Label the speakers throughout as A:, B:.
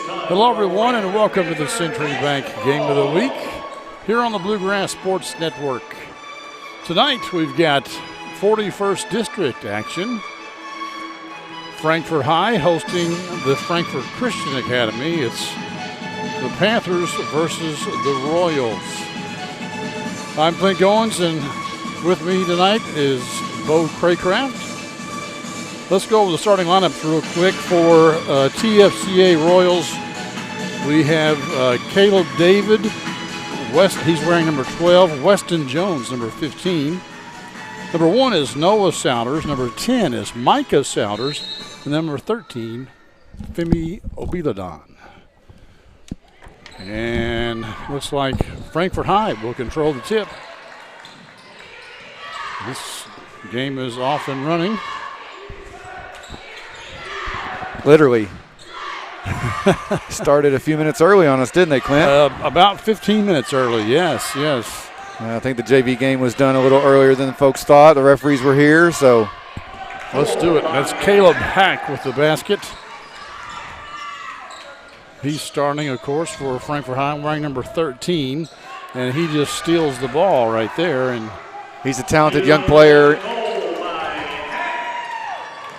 A: Hello, everyone, and welcome to the Century Bank Game of the Week here on the Bluegrass Sports Network. Tonight, we've got 41st District action. Frankfort High hosting the Frankfort Christian Academy. It's the Panthers versus the Royals. I'm Clint Goins, and with me tonight is Bo Craycraft. Let's go over the starting lineups real quick for TFCA Royals. We have Caleb David, he's wearing number 12, Weston Jones, number 15. Number 1 is Noah Souders, number 10 is Micah Souders, and number 13, Femi Obiladon. And looks like Frankfort High will control the tip. This game is off and running.
B: Literally. Started a few minutes early on us, didn't they, Clint?
A: About 15 minutes early, yes.
B: I think the JV game was done a little earlier than folks thought. The referees were here, so.
A: Let's do it. That's Caleb Hack with the basket. He's starting, of course, for Frankfort High, wearing number 13, and he just steals the ball right there. And
B: he's a talented young player.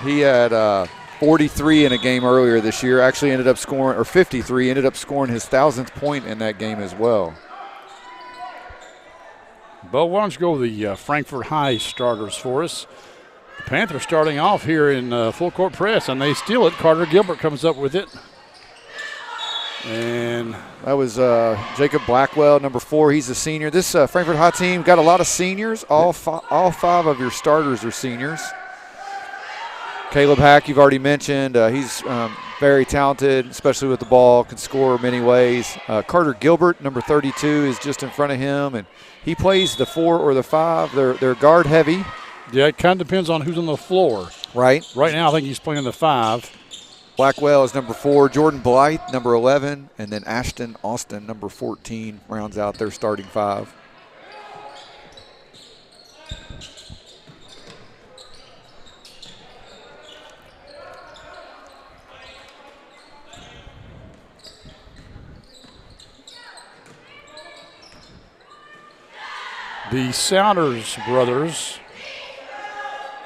B: He had 43 in a game earlier this year. Actually ended up scoring, or 53, ended up scoring his 1,000th point in that game as well.
A: Bo, why don't you go with the Frankfort High starters for us? The Panthers starting off here in full court press, and they steal it. Carter Gilbert comes up with it. And
B: that was Jacob Blackwell, number 4. He's a senior. This Frankfort High team got a lot of seniors. All five of your starters are seniors. Caleb Hack, you've already mentioned. He's very talented, especially with the ball, can score many ways. Carter Gilbert, number 32, is just in front of him, and he plays the 4 or the 5. They're guard heavy.
A: Yeah, it kind of depends on who's on the floor.
B: Right.
A: Right now, I think he's playing the 5.
B: Blackwell is number 4. Jordan Blythe, number 11. And then Ashton Austin, number 14, rounds out their starting 5.
A: The Souders brothers.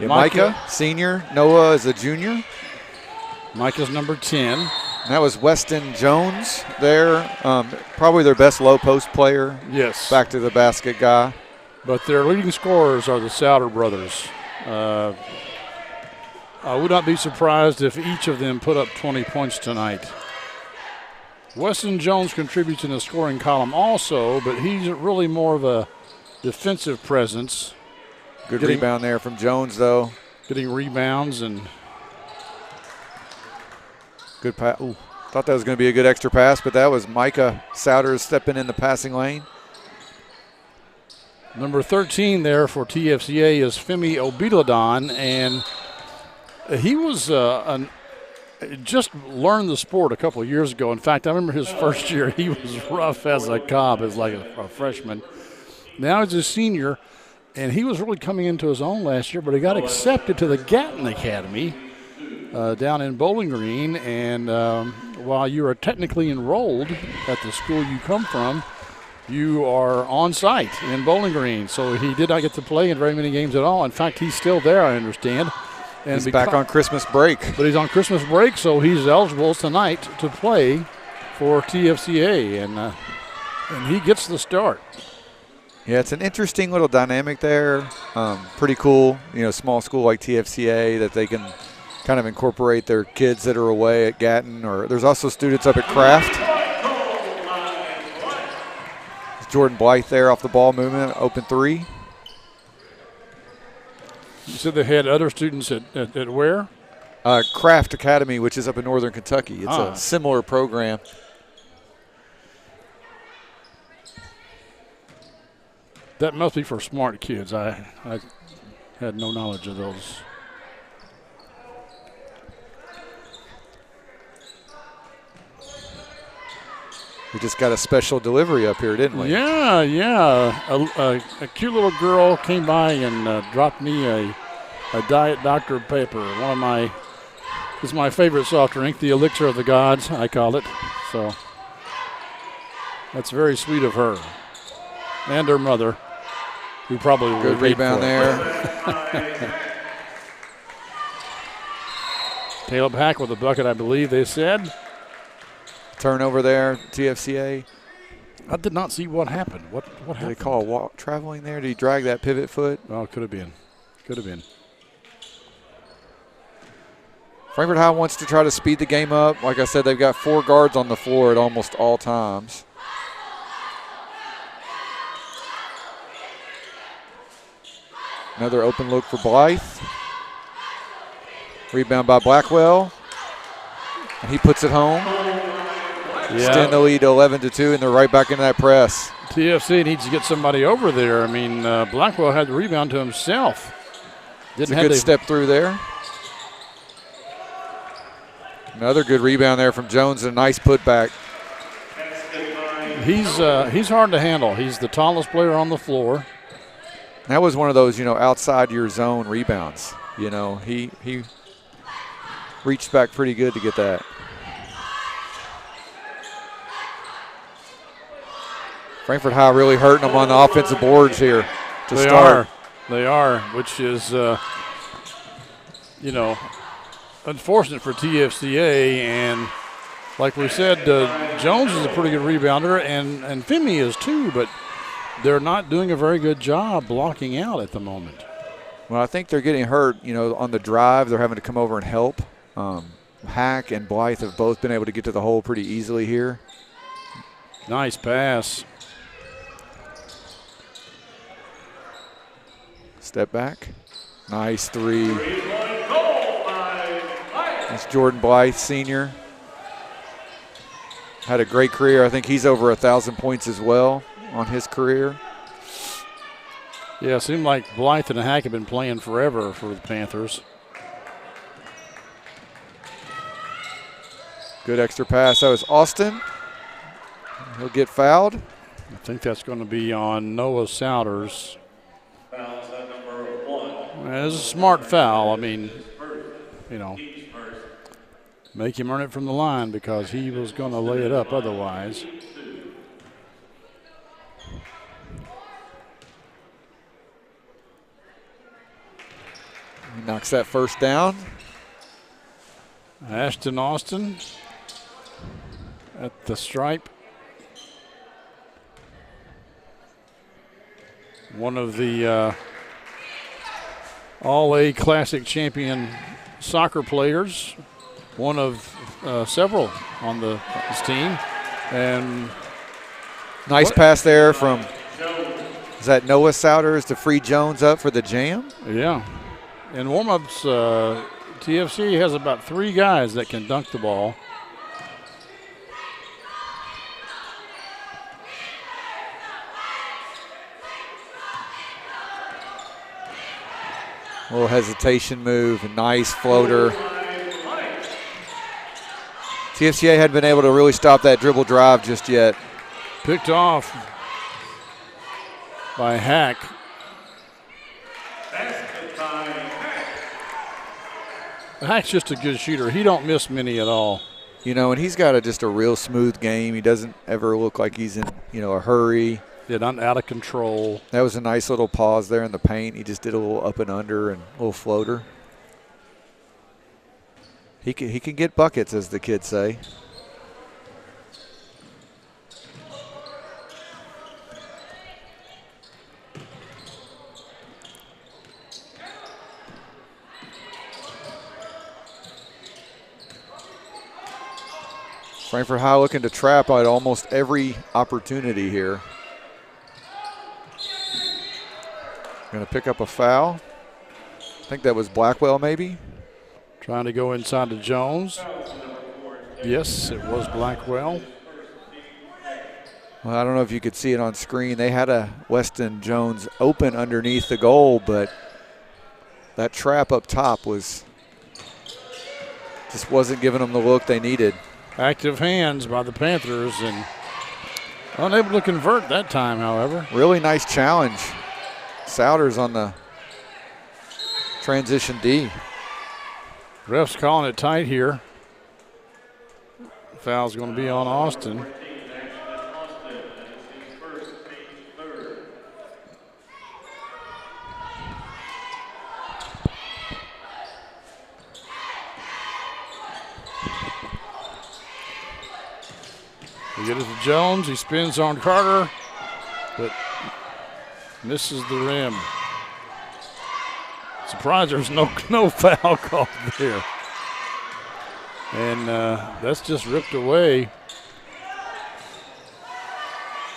B: Yeah, Micah, senior. Noah is a junior.
A: Micah's number 10.
B: And that was Weston Jones there. Probably their best low post player.
A: Yes.
B: Back to the basket guy.
A: But their leading scorers are the Souder brothers. I would not be surprised if each of them put up 20 points tonight. Weston Jones contributes in the scoring column also, but he's really more of a defensive presence.
B: Good rebound there from Jones, though.
A: Getting rebounds and
B: good pass. Ooh, thought that was going to be a good extra pass, but that was Micah Souders stepping in the passing lane.
A: Number 13 there for TFCA is Femi Obiladon, and he was just learned the sport a couple of years ago. In fact, I remember his first year, he was rough as a cob as like a freshman. Now he's a senior, and he was really coming into his own last year, but he got accepted to the Gatton Academy down in Bowling Green. And while you are technically enrolled at the school you come from, you are on site in Bowling Green. So he did not get to play in very many games at all. In fact, he's still there, I understand. And
B: he's back on Christmas break.
A: But he's on Christmas break, so he's eligible tonight to play for TFCA, and he gets the start.
B: Yeah, it's an interesting little dynamic there. Pretty cool, small school like TFCA that they can kind of incorporate their kids that are away at Gatton. Or there's also students up at Kraft. Jordan Blythe there off the ball movement, open 3.
A: You said they had other students at where?
B: Kraft Academy, which is up in northern Kentucky. It's a similar program.
A: That must be for smart kids. I had no knowledge of those.
B: We just got a special delivery up here, didn't we?
A: Yeah. A cute little girl came by and dropped me a Diet Dr. Pepper. One is my favorite soft drink, the elixir of the gods, I call it. So that's very sweet of her and her mother, who probably will
B: Good rebound there.
A: Caleb Hack with a bucket, I believe they said.
B: Turnover there, TFCA.
A: I did not see what happened. What happened?
B: Did they call a walk traveling there? Did he drag that pivot foot?
A: Oh, could have been. Could have been.
B: Frankfort High wants to try to speed the game up. Like I said, they've got 4 guards on the floor at almost all times. Another open look for Blythe. Rebound by Blackwell. And he puts it home. Extend the lead to 11-2, and they're right back into that press.
A: TFC needs to get somebody over there. I mean, Blackwell had the rebound to himself.
B: It's a good step through there. Another good rebound there from Jones, and a nice putback.
A: He's hard to handle. He's the tallest player on the floor.
B: That was one of those, outside your zone rebounds. He reached back pretty good to get that. Frankfort High really hurting them on the offensive boards here to start.
A: They are, which is, unfortunate for TFCA. And like we said, Jones is a pretty good rebounder, and Femi is too, but they're not doing a very good job blocking out at the moment.
B: Well, I think they're getting hurt, on the drive. They're having to come over and help. Hack and Blythe have both been able to get to the hole pretty easily here.
A: Nice pass.
B: Step back. Nice three. That's Jordan Blythe, senior. Had a great career. I think he's over 1,000 points as well on his career.
A: Yeah, it seemed like Blythe and Hack have been playing forever for the Panthers.
B: Good extra pass. That was Austin. He'll get fouled.
A: I think that's going to be on Noah Souders. It's a smart foul. I mean, make him earn it from the line because he was going to lay it up otherwise.
B: He knocks that first down.
A: Ashton Austin at the stripe. One of the All-A Classic champion soccer players. One of several on his team. And
B: nice pass there from, is that Noah Souders to free Jones up for the jam?
A: Yeah. In warm-ups, TFC has about 3 guys that can dunk the ball.
B: A little hesitation move, a nice floater. TFCA hadn't been able to really stop that dribble drive just yet.
A: Picked off by Hack. Hack's just a good shooter. He don't miss many at all.
B: And he's got just a real smooth game. He doesn't ever look like he's in, a hurry.
A: Yeah, not out of control.
B: That was a nice little pause there in the paint. He just did a little up and under and a little floater. He can get buckets, as the kids say. Frankfort High looking to trap at almost every opportunity here. Going to pick up a foul. I think that was Blackwell maybe.
A: Trying to go inside to Jones. Yes, it was Blackwell.
B: Well, I don't know if you could see it on screen. They had a Weston Jones open underneath the goal, but that trap up top just wasn't giving them the look they needed.
A: Active hands by the Panthers and unable to convert that time, however.
B: Really nice challenge. Souders on the transition D.
A: Ref's calling it tight here. Foul's going to be on Austin. We get it to Jones. He spins on Carter, but misses the rim. Surprised there's no foul called there. And that's just ripped away.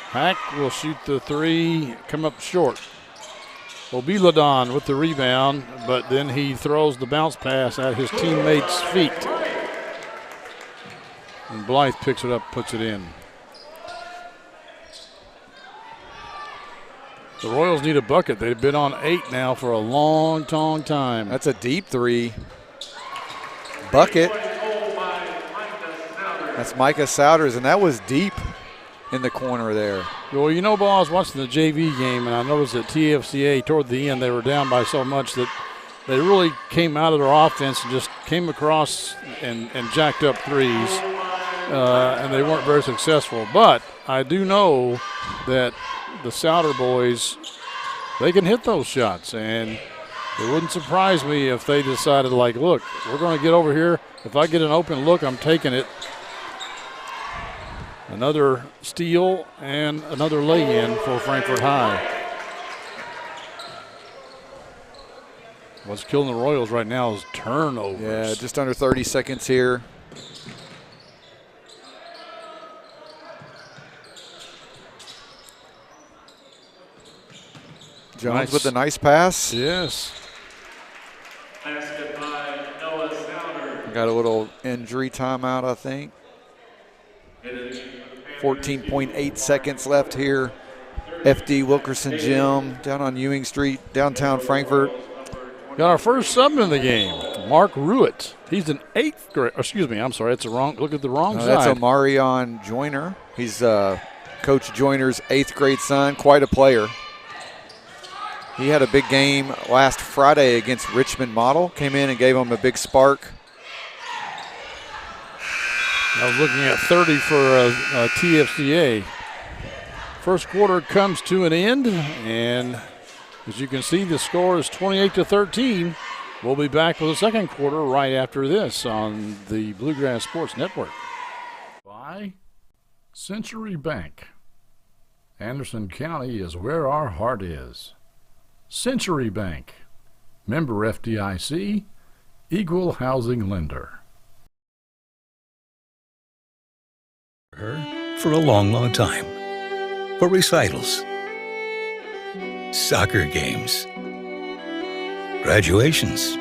A: Hack will shoot the three, come up short. Obiladon with the rebound, but then he throws the bounce pass at his teammate's feet. And Blythe picks it up, puts it in. The Royals need a bucket. They've been on 8 now for a long time.
B: That's a deep three. Bucket. That's Micah Souders, and that was deep in the corner there.
A: Well, you know, Bo, I was watching the JV game, and I noticed that TFCA, toward the end, they were down by so much that they really came out of their offense and just came across and jacked up threes, and they weren't very successful. But I do know that the Souder boys, they can hit those shots, and it wouldn't surprise me if they decided, like, look, we're going to get over here. If I get an open look, I'm taking it. Another steal and another lay-in for Frankfort High. What's killing the Royals right now is turnovers.
B: Yeah, just under 30 seconds here. Jones with the nice pass.
A: Yes.
B: Got a little injury timeout, I think. 14.8 seconds left here. FD Wilkerson Gym down on Ewing Street, downtown Frankfort.
A: Got our first sub in the game, Mark Ruitt. He's an 8th grade. Excuse me, I'm sorry. It's the wrong. Look at the wrong side.
B: That's Omarion Joyner. He's Coach Joyner's 8th grade son. Quite a player. He had a big game last Friday against Richmond Model. Came in and gave him a big spark.
A: I was looking at 30 for TFCA. First quarter comes to an end, and as you can see, the score is 28-13. We'll be back with the second quarter right after this on the Bluegrass Sports Network. By Century Bank. Anderson County is where our heart is. Century Bank, member FDIC, equal housing lender.
C: Her for a long time. For recitals, soccer games, graduations,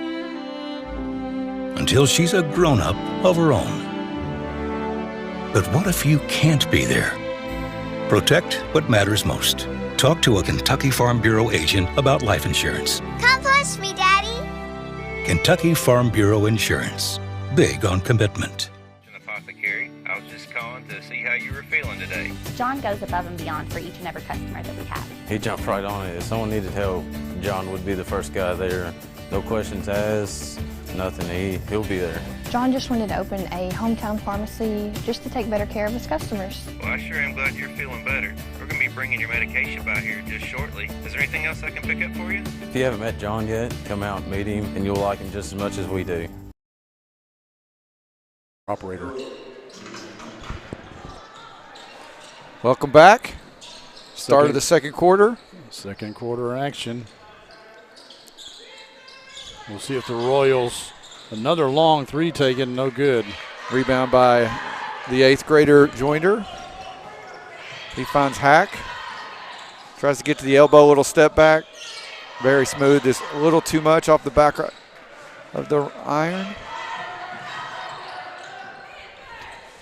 C: until she's a grown-up of her own. But what if you can't be there? Protect what matters most. Talk to a Kentucky Farm Bureau agent about life insurance.
D: Come push me, Daddy.
C: Kentucky Farm Bureau Insurance. Big on commitment.
E: Apothecary. I was just calling to see how you were feeling today.
F: John goes above and beyond for each and every customer that we have.
G: He jumped right on it. If someone needed help, John would be the first guy there. No questions asked, nothing. He'll be there.
H: John just wanted to open a hometown pharmacy just to take better care of his customers.
E: Well, I sure am glad you're feeling better. We're going to be bringing your medication by here just shortly. Is there anything else I can pick up for you?
G: If you haven't met John yet, come out and meet him, and you'll like him just as much as we do.
A: Operator.
B: Welcome back. Start of the second quarter.
A: Second quarter action. We'll see if the Royals, another long three taken, no good.
B: Rebound by the 8th grader Joyner. He finds Hack. Tries to get to the elbow, little step back. Very smooth, just a little too much off the back of the iron.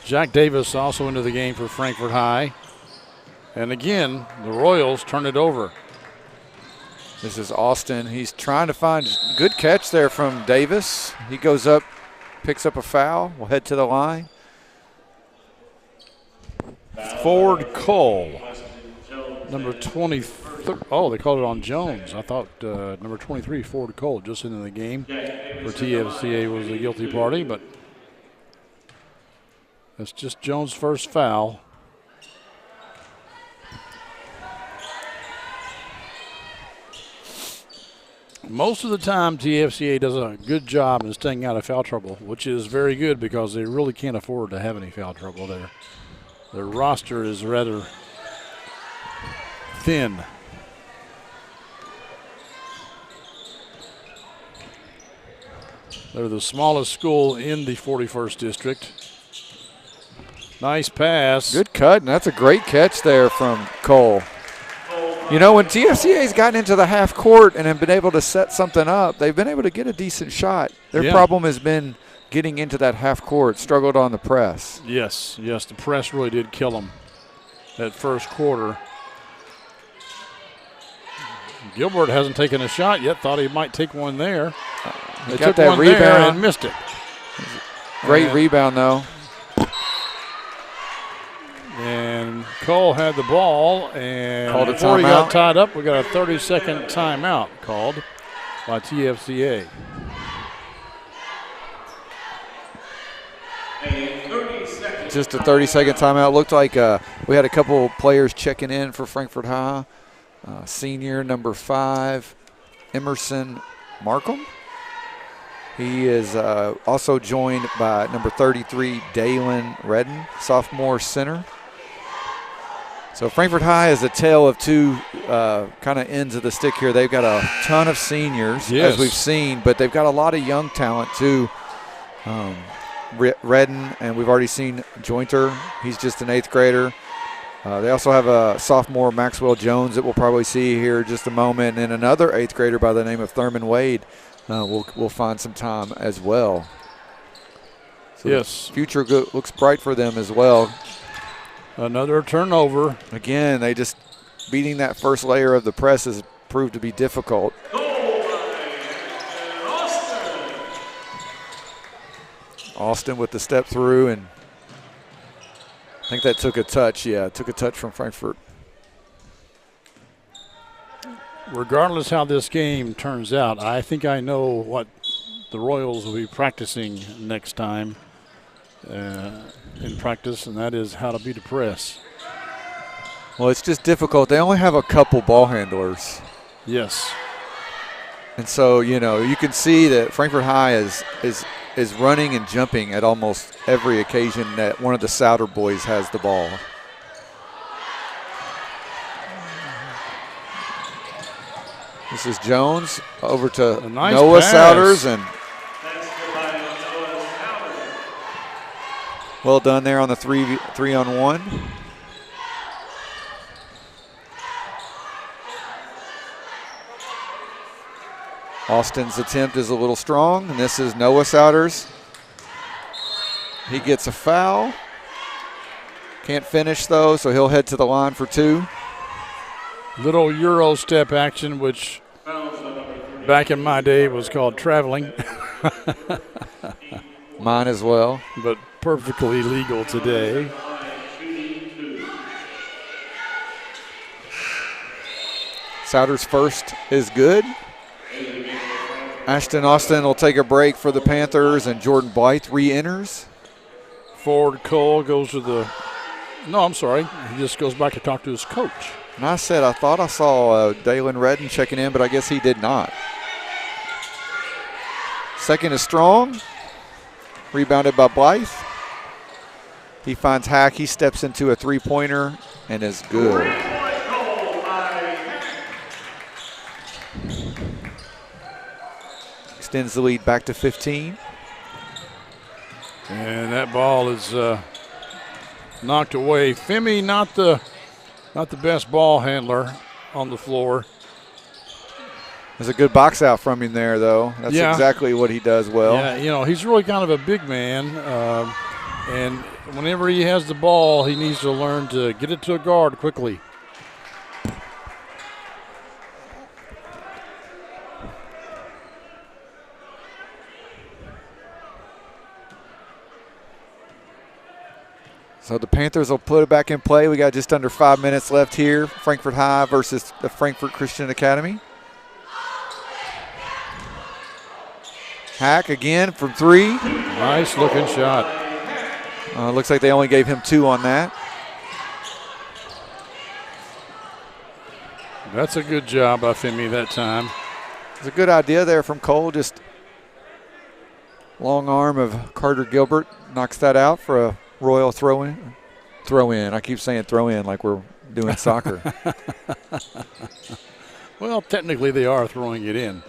A: Jack Davis also into the game for Frankfort High. And again, the Royals turn it over.
B: This is Austin. He's trying to find good catch there from Davis. He goes up, picks up a foul. We'll head to the line.
A: Ford Cole, number 24. they called it on Jones. I thought number 23, Ford Cole, just into the game for TFCA was the guilty party, but that's just Jones' first foul. Most of the time, TFCA does a good job in staying out of foul trouble, which is very good because they really can't afford to have any foul trouble there. Their roster is rather thin. They're the smallest school in the 41st district. Nice pass.
B: Good cut, and that's a great catch there from Cole. You know, when TFCA's gotten into the half court and have been able to set something up, they've been able to get a decent shot. Their problem has been getting into that half court, struggled on the press.
A: Yes, the press really did kill them that first quarter. Gilbert hasn't taken a shot yet, thought he might take one there.
B: He got that rebound
A: there and missed it.
B: Great rebound, though.
A: And Cole had the ball, and
B: called
A: before he got tied up, we got a 30-second timeout called by TFCA.
B: Just a 30-second timeout. Looked like we had a couple players checking in for Frankfort High. Senior number 5, Emerson Markham. He is also joined by number 33, Dalen Redden, sophomore center. So Frankfort High is a tale of two kind of ends of the stick here. They've got a ton of seniors, as we've seen, but they've got a lot of young talent too. Redden, and we've already seen Jointer. He's just an 8th grader. They also have a sophomore, Maxwell Jones, that we'll probably see here in just a moment, and another 8th grader by the name of Thurman Wade. We'll find some time as well. So
A: yes.
B: The future looks bright for them as well.
A: Another turnover.
B: Again, they just beating that first layer of the press has proved to be difficult. Austin with the step through, and I think that took a touch. Yeah, it took a touch from Frankfort.
A: Regardless how this game turns out, I think I know what the Royals will be practicing next time in practice, and that is how to beat a press.
B: Well, it's just difficult. They only have a couple ball handlers.
A: Yes.
B: And so, you know, you can see that Frankfort High is running and jumping at almost every occasion that one of the Souter boys has the ball. This is Jones over to Noah Souders, and well done there on the 3-on-1. Austin's attempt is a little strong, and this is Noah Souders. He gets a foul. Can't finish, though, so he'll head to the line for 2.
A: Little Euro step action, which back in my day was called traveling.
B: Mine as well.
A: But perfectly legal today.
B: Souders' first is good. Ashton Austin will take a break for the Panthers, and Jordan Blythe re-enters.
A: Ford Cole goes to the – no, I'm sorry. He just goes back to talk to his coach.
B: And I said I thought I saw Dalen Redden checking in, but I guess he did not. Second is strong. Rebounded by Blythe. He finds Hack. He steps into a three-pointer and is good. Extends the lead back to 15.
A: And that ball is knocked away. Femi, not the best ball handler on the floor.
B: There's a good box out from him there, though. That's exactly what he does well.
A: Yeah, you know, he's really kind of a big man. And whenever he has the ball, he needs to learn to get it to a guard quickly.
B: So the Panthers will put it back in play. We got just under 5 minutes left here. Frankfort High versus the Frankfort Christian Academy. Hack again from 3.
A: Nice looking shot.
B: Looks like they only gave him 2 on that.
A: That's a good job by Femi that time.
B: It's a good idea there from Cole. Just long arm of Carter Gilbert knocks that out for a Royal throw in. Throw in. I keep saying throw in like we're doing soccer.
A: Well, technically they are throwing it in.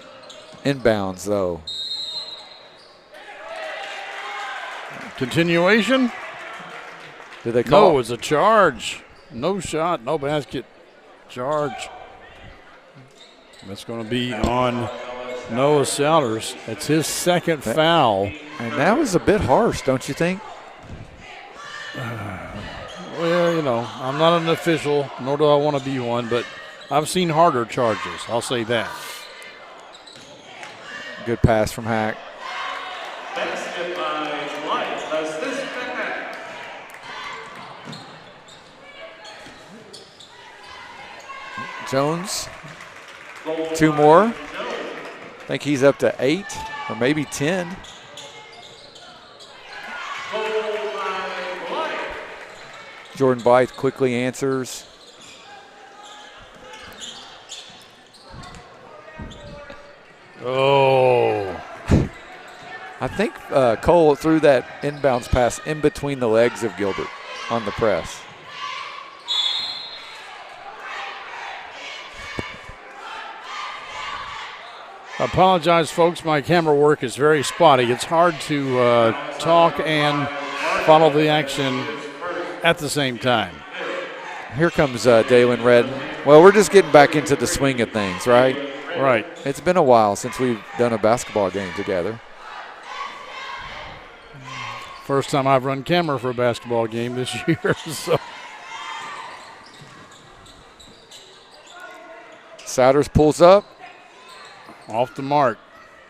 B: Inbounds though.
A: Continuation.
B: Did they call?
A: No, it's a charge. No shot, no basket. Charge. That's going to be on Noah Souders. That's his second foul.
B: And that was a bit harsh, don't you think?
A: Well, you know, I'm not an official, nor do I want to be one, but I've seen harder charges. I'll say that.
B: Good pass from Hack. Jones, 2 more. I think he's up to 8 or maybe 10. Jordan Blythe quickly answers.
A: Oh.
B: I think Cole threw that inbounds pass in between the legs of Gilbert on the press.
A: I apologize, folks. My camera work is very spotty. It's hard to talk and follow the action at the same time.
B: Here comes Dalen Redden. Well, we're just getting back into the swing of things, right?
A: Right.
B: It's been a while since we've done a basketball game together.
A: First time I've run camera for a basketball game this year. So.
B: Souders pulls up.
A: Off the mark.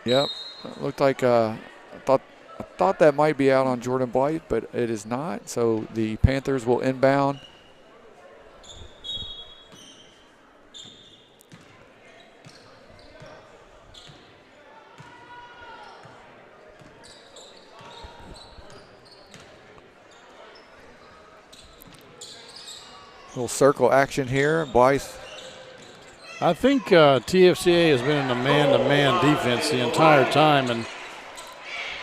B: Yep. It looked like I thought that might be out on Jordan Blythe, but it is not. So the Panthers will inbound. Little circle action here. Blythe.
A: I think TFCA has been in a man-to-man defense the entire time, and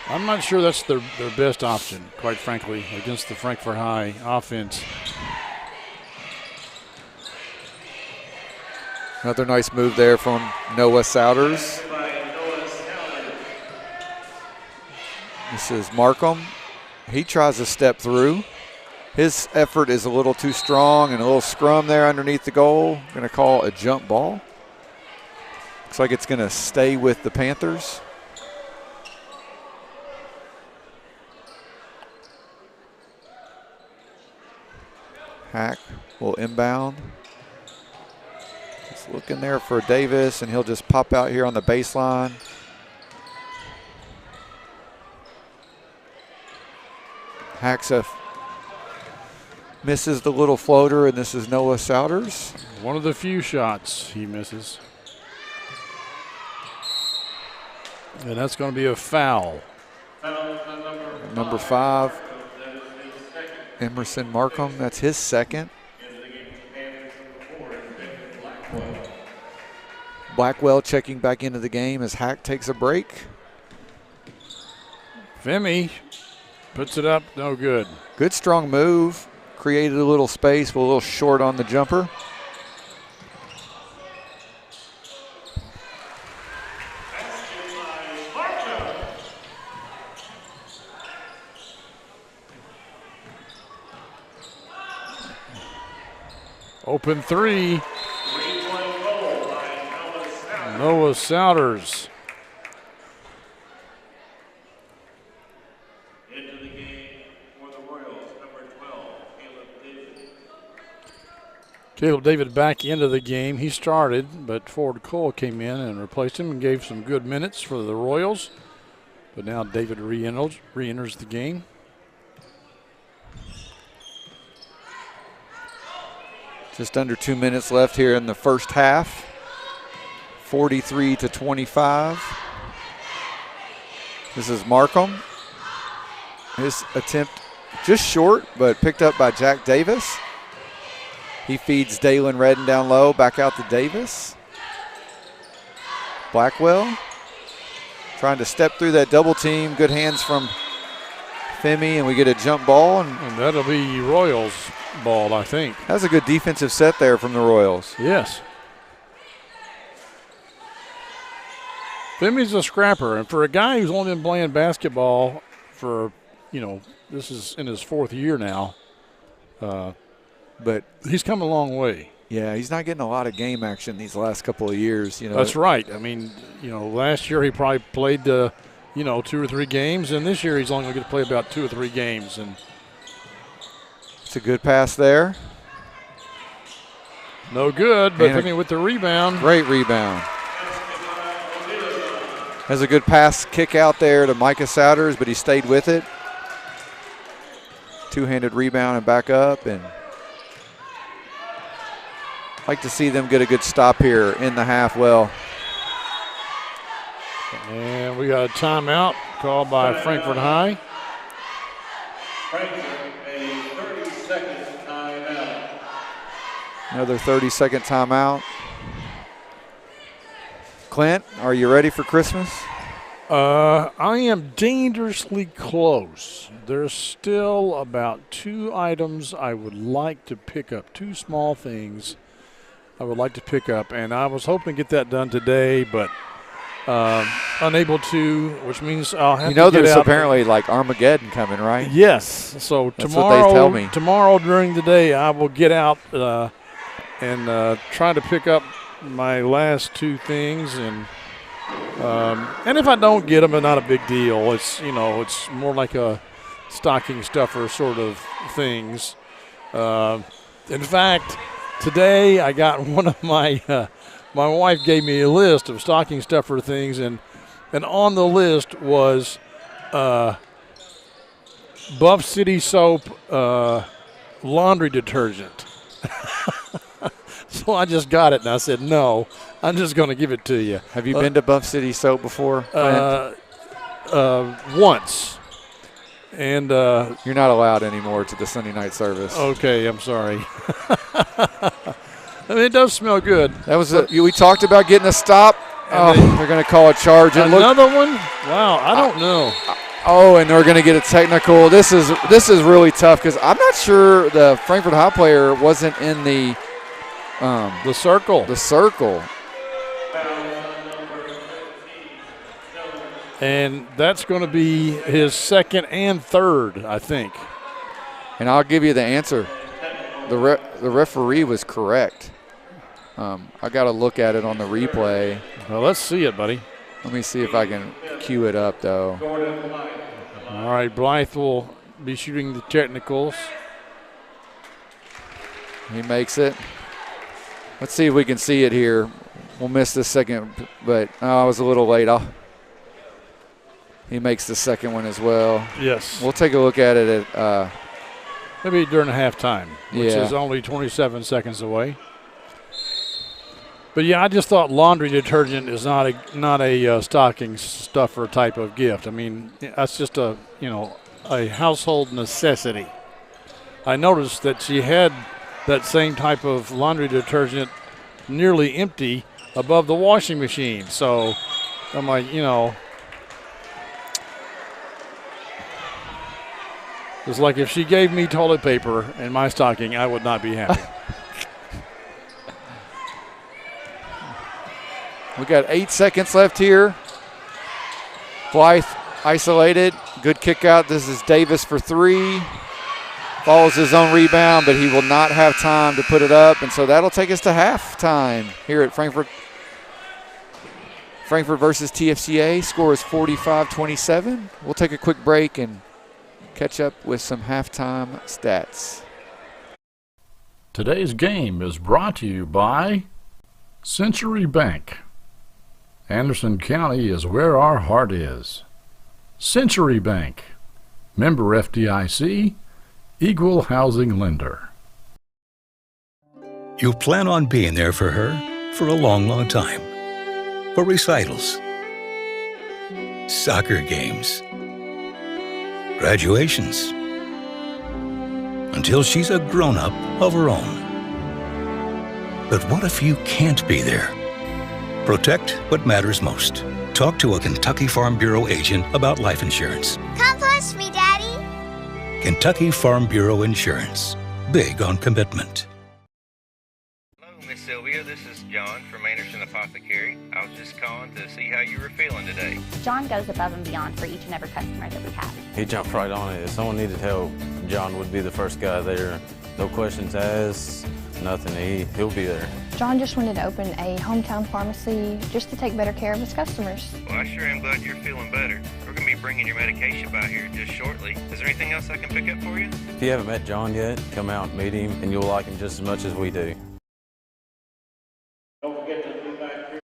A: I'm not sure that's their best option, quite frankly, against the Frankfort High offense.
B: Another nice move there from Noah Souders. This is Markham. He tries to step through. His effort is a little too strong, and a little scrum there underneath the goal. Going to call a jump ball. Looks like it's going to stay with the Panthers. Hack will inbound. He's looking there for Davis, and he'll just pop out here on the baseline. Hack's misses the little floater, and this is Noah Souders.
A: One of the few shots he misses. And that's going to be a foul.
B: Number 5, Emerson Markham. That's his second. Blackwell checking back into the game as Hack takes a break.
A: Femi puts it up, no good.
B: Good strong move. Created a little space, but a little short on the jumper.
A: Open 3. Noah Souders. Caleb David back into the game. He started, but Ford Cole came in and replaced him and gave some good minutes for the Royals. But now David re-enters the game.
B: Just under 2 minutes left here in the first half. 43-25. This is Markham. His attempt just short, but picked up by Jack Davis. He feeds Dalen Redden down low, back out to Davis. Blackwell trying to step through that double team. Good hands from Femi, and we get a jump ball.
A: And that'll be Royals' ball, I think.
B: That's a good defensive set there from the Royals.
A: Yes. Femi's a scrapper, and for a guy who's only been playing basketball for, this is in his 4th year now, but he's come a long way.
B: Yeah, he's not getting a lot of game action these last couple of years.
A: That's right. I mean, last year he probably played, 2 or 3 games, and this year he's only going to get to play about 2 or 3 games. And
B: it's a good pass there.
A: No good, but Femi with the rebound.
B: Great rebound. Has a good pass kick out there to Micah Souders, but he stayed with it. Two-handed rebound and back up, and like to see them get a good stop here in the half. Well,
A: and we got a timeout called by Frankfort High.
I: A 30-second timeout.
B: Another 30-second timeout. Clint, are you ready for Christmas?
A: I am dangerously close. There's still about 2 items I would like to pick up, 2 small things I would like to pick up, and I was hoping to get that done today, but unable to, which means I'll have to get
B: there's
A: out.
B: apparently like Armageddon coming, right?
A: Yes. So
B: That's what they tell me.
A: Tomorrow during the day I will get out and try to pick up my last 2 things, and if I don't get them, it's not a big deal. It's it's more like a stocking stuffer sort of things. In fact, today I got one of my my wife gave me a list of stocking stuffer things, and on the list was Buff City soap laundry detergent. So I just got it, and I said, no, I'm just going to give it to you.
B: Have you been to Buff City Soap before?
A: Once. And
B: you're not allowed anymore to the Sunday night service.
A: Okay, I'm sorry. I mean, it does smell good.
B: That was we talked about getting a stop. They're going to call a charge.
A: Another one? Wow, I don't know.
B: And they're going to get a technical. This is really tough because I'm not sure the Frankfort High player wasn't in the
A: circle.
B: The circle.
A: And that's going to be his 2nd and 3rd, I think.
B: And I'll give you the answer. The referee was correct. I got to look at it on the replay.
A: Well, let's see it, buddy.
B: Let me see if I can cue it up, though.
A: All right, Blythe will be shooting the technicals.
B: He makes it. Let's see if we can see it here. We'll miss the second, but I was a little late. He makes the second one as well.
A: Yes.
B: We'll take a look at it at
A: maybe during halftime, which is only 27 seconds away. But yeah, I just thought laundry detergent is not a stocking stuffer type of gift. I mean, that's just a household necessity. I noticed that she had that same type of laundry detergent nearly empty above the washing machine. So I'm like, it's like if she gave me toilet paper in my stocking, I would not be happy.
B: We got 8 seconds left here. Blythe isolated. Good kick out. This is Davis for 3. Follows his own rebound, but he will not have time to put it up. And so that'll take us to halftime here at Frankfort. Frankfort versus TFCA. Score is 45-27. We'll take a quick break and catch up with some halftime stats.
A: Today's game is brought to you by Century Bank. Anderson County is where our heart is. Century Bank, member FDIC, equal housing lender.
C: You plan on being there for her for a long, long time. For recitals, soccer games, graduations, until she's a grown-up of her own. But what if you can't be there? Protect what matters most. Talk to a Kentucky Farm Bureau agent about life insurance.
D: Come push me, Daddy.
C: Kentucky Farm Bureau Insurance. Big on commitment.
E: Hello, Miss Sylvia. This is John from Anderson Apothecary. I was just calling to see how you were feeling today.
F: John goes above and beyond for each and every customer that we have.
G: He jumped right on it. If someone needed help, John would be the first guy there. No questions asked, nothing. He'll be there.
H: John just wanted to open a hometown pharmacy just to take better care of his customers.
E: Well, I sure am glad you're feeling better. We're going to be bringing your medication by here just shortly. Is there anything else I can pick up for you?
G: If you haven't met John yet, come out and meet him, and you'll like him just as much as we do.
I: Don't forget to be back here.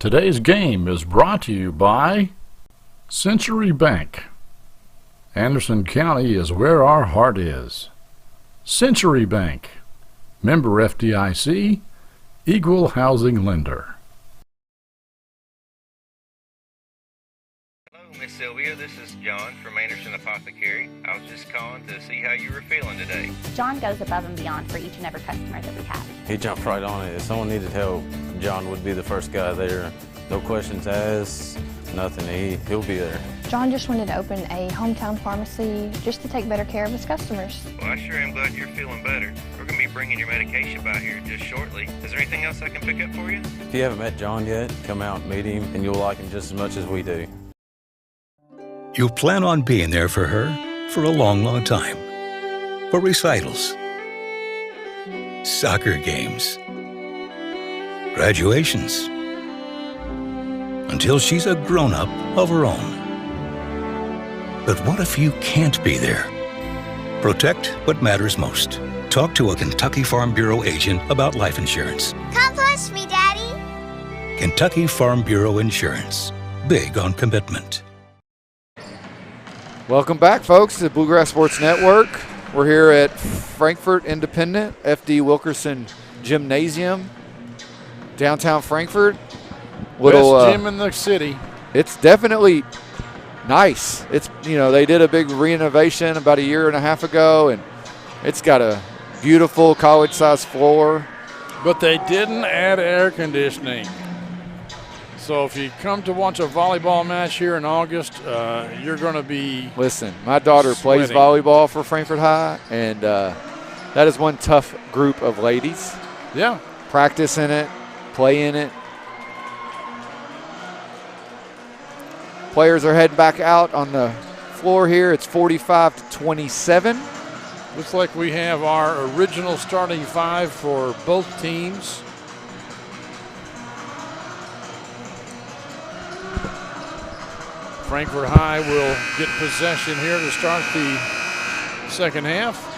A: Today's game is brought to you by Century Bank. Anderson County is where our heart is. Century Bank, member FDIC, equal housing lender.
E: Hello, Miss Sylvia. This is John from Anderson Apothecary. I was just calling to see how you were feeling today.
F: John goes above and beyond for each and every customer that we have.
G: He jumped right on it. If someone needed help, John would be the first guy there. No questions asked, nothing. He'll be there.
H: John just wanted to open a hometown pharmacy just to take better care of his customers.
E: Well, I sure am glad you're feeling better. We're going to be bringing your medication by here just shortly. Is there anything else I can pick up for you?
G: If you haven't met John yet, come out and meet him, and you'll like him just as much as we do.
C: You plan on being there for her for a long, long time. For recitals, soccer games, graduations, until she's a grown-up of her own. But what if you can't be there? Protect what matters most. Talk to a Kentucky Farm Bureau agent about life insurance.
D: Come push me, Daddy.
C: Kentucky Farm Bureau Insurance. Big on commitment.
B: Welcome back, folks, to the Bluegrass Sports Network. We're here at Frankfort Independent, FD Wilkerson Gymnasium, downtown Frankfort.
A: Best gym in the city.
B: It's definitely nice. It's, they did a big renovation about a year and a half ago, and it's got a beautiful college-sized floor.
A: But they didn't add air conditioning. So if you come to watch a volleyball match here in August, you're going to be
B: Listen, my daughter plays volleyball for Frankfort High, and that is one tough group of ladies.
A: Yeah.
B: Practice in it, play in it. Players are heading back out on the floor here. It's 45-27.
A: Looks like we have our original starting five for both teams. Frankfort High will get possession here to start the second half.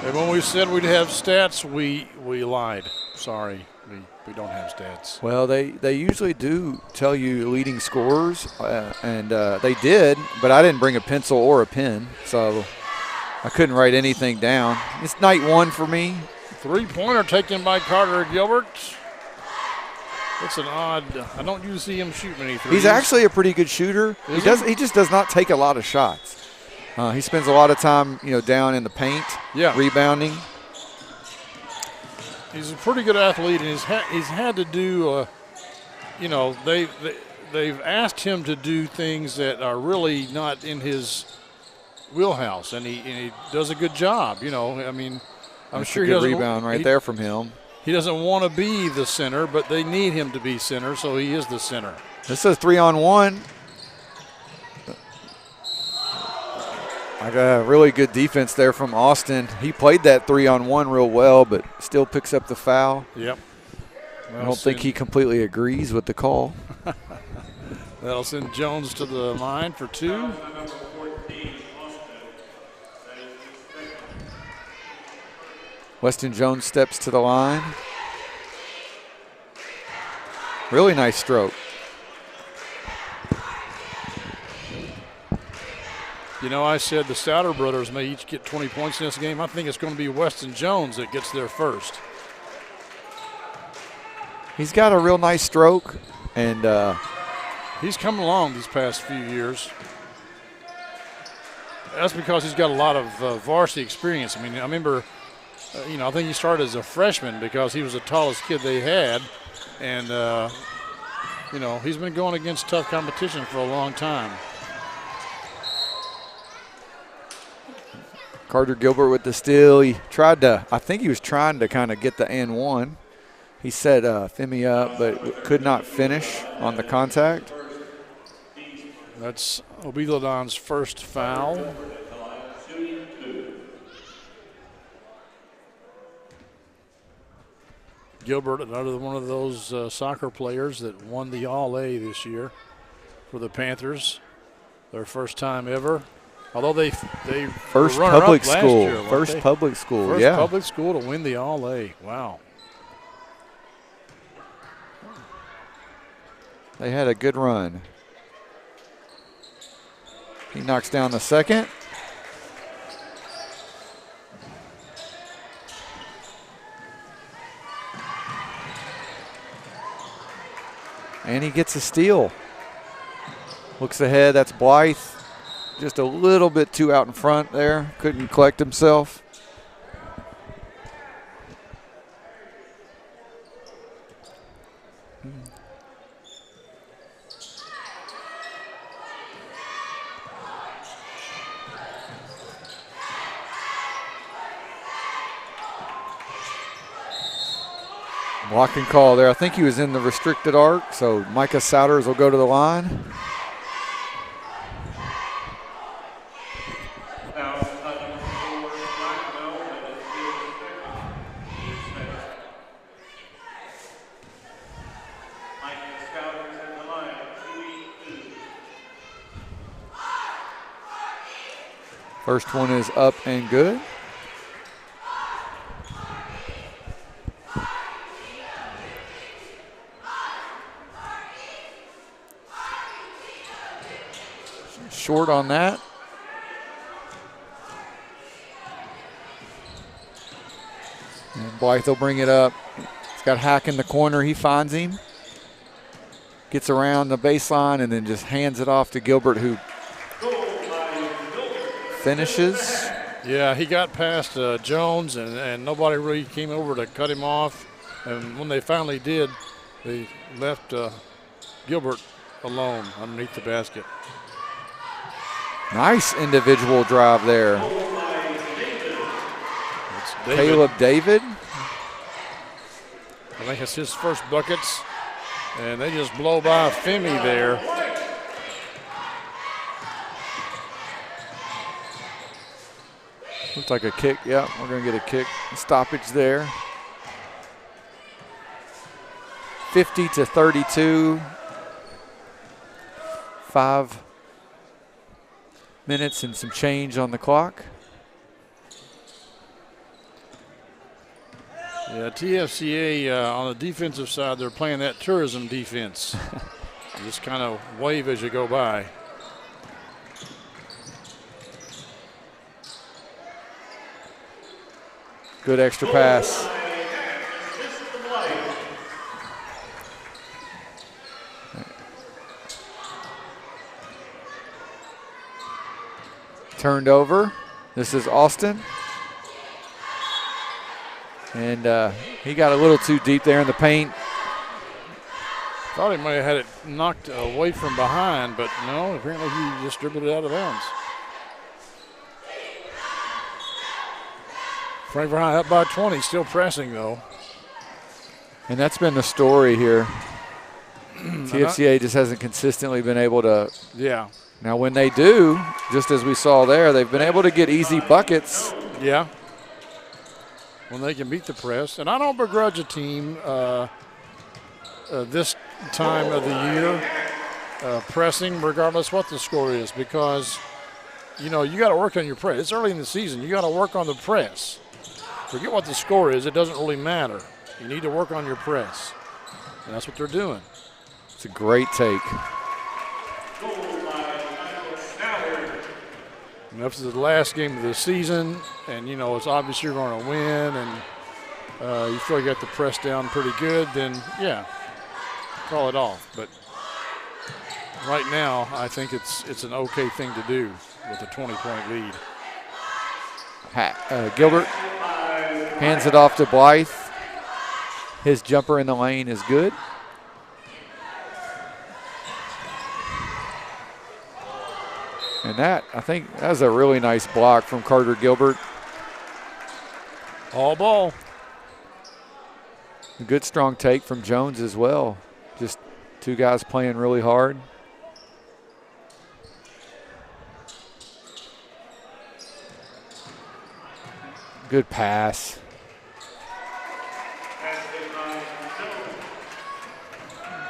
A: And when we said we'd have stats, we lied. Sorry, we don't have stats.
B: Well, they usually do tell you leading scorers, and they did, but I didn't bring a pencil or a pen, so I couldn't write anything down. It's night one for me.
A: Three-pointer taken by Carter Gilbert. It's an odd. I don't usually see him shoot many threes.
B: He's actually a pretty good shooter. He just does not take a lot of shots. He spends a lot of time, down in the paint, rebounding.
A: He's a pretty good athlete, and he's had to do. They've asked him to do things that are really not in his wheelhouse, and he does a good job. I'm
B: That's
A: sure
B: a
A: he
B: good
A: doesn't
B: rebound right there from him.
A: He doesn't want to be the center, but they need him to be center, so he is the center.
B: This is 3-on-1. I got a really good defense there from Austin. He played that 3-on-1 real well, but still picks up the foul.
A: Yep.
B: I don't think he completely agrees with the call.
A: That'll send Jones to the line for two.
B: Weston Jones steps to the line. Really nice stroke.
A: I said the Souter brothers may each get 20 points in this game. I think it's going to be Weston Jones that gets there first.
B: He's got a real nice stroke, and
A: he's come along these past few years. That's because he's got a lot of varsity experience. I remember, I think he started as a freshman because he was the tallest kid they had, and he's been going against tough competition for a long time.
B: Carter Gilbert with the steal. I think he was trying to kind of get the and one. He set Femi up, but could not finish on the contact.
A: That's Obiladon's first foul. Gilbert, another one of those soccer players that won the All-A this year for the Panthers. Their first time ever. Although they
B: First
A: were
B: public
A: runner-up last
B: school.
A: year, weren't
B: First
A: they?
B: public school,
A: First
B: yeah.
A: public school to win the All-A. Wow.
B: They had a good run. He knocks down the second. And he gets a steal. Looks ahead, that's Blythe. Just a little bit too out in front there. Couldn't collect himself. Block and call there. I think he was in the restricted arc, so Micah Souders will go to the line. First one is up and good. Short on that. And Blythe will bring it up. He's got Hack in the corner. He finds him. Gets around the baseline and then just hands it off to Gilbert, who finishes.
A: Yeah, he got past Jones, and nobody really came over to cut him off. And when they finally did, they left Gilbert alone underneath the basket.
B: Nice individual drive there.
A: David.
B: Caleb David.
A: I think it's his first buckets, and they just blow by Femi there.
B: Looks like a kick. Yeah, we're going to get a kick stoppage there. 50-32. 5 minutes and some change on the clock.
A: Yeah, TFCA on the defensive side, they're playing that tourism defense. You just kind of wave as you go by.
B: Good extra pass. Turned over. This is Austin. And he got a little too deep there in the paint.
A: Thought he might have had it knocked away from behind, but no, apparently he just dribbled it out of bounds. Frankfort High up by 20, still pressing though.
B: And that's been the story here. TFCA just hasn't consistently been able to.
A: Yeah.
B: Now when they do, just as we saw there, they've been able to get easy buckets.
A: Yeah. When they can beat the press. And I don't begrudge a team this time of the year pressing regardless what the score is, because, you know, you got to work on your press. It's early in the season. You got to work on the press. Forget what the score is. It doesn't really matter. You need to work on your press. And that's what they're doing.
B: It's a great take.
A: And this is the last game of the season, and, you know, it's obvious you're going to win, and you feel you got the press down pretty good, then, yeah, call it off. But right now, I think it's an okay thing to do with a 20-point lead.
B: Gilbert hands it off to Blythe. His jumper in the lane is good. And that, I think, that was a really nice block from Carter Gilbert.
A: All ball.
B: A good strong take from Jones as well. Just two guys playing really hard. Good pass.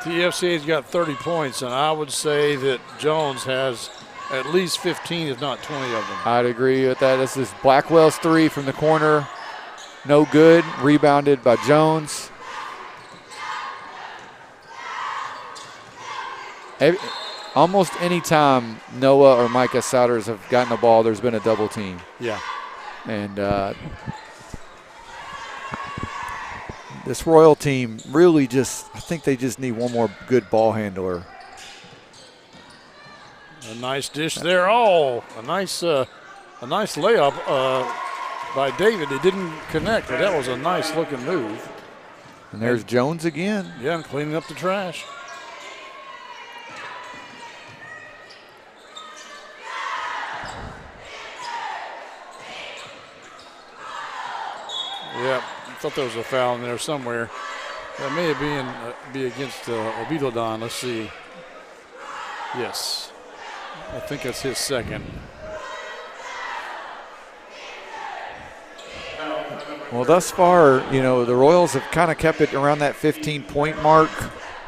A: TFCA's got 30 points, and I would say that Jones has at least 15, if not 20 of them.
B: I'd agree with that. This is Blackwell's three from the corner. No good. Rebounded by Jones. Almost any time Noah or Micah Souders have gotten the ball, there's been a double team.
A: Yeah.
B: And this Royal team really I think they just need one more good ball handler.
A: A nice dish there. Oh, a nice layup by David. It didn't connect, but that was a nice looking move.
B: And there's Jones again.
A: Yeah, and cleaning up the trash. Yeah, I thought there was a foul in there somewhere. That may have be against Ovidodon. Let's see. Yes. I think that's his second.
B: Well, thus far, the Royals have kind of kept it around that 15-point mark.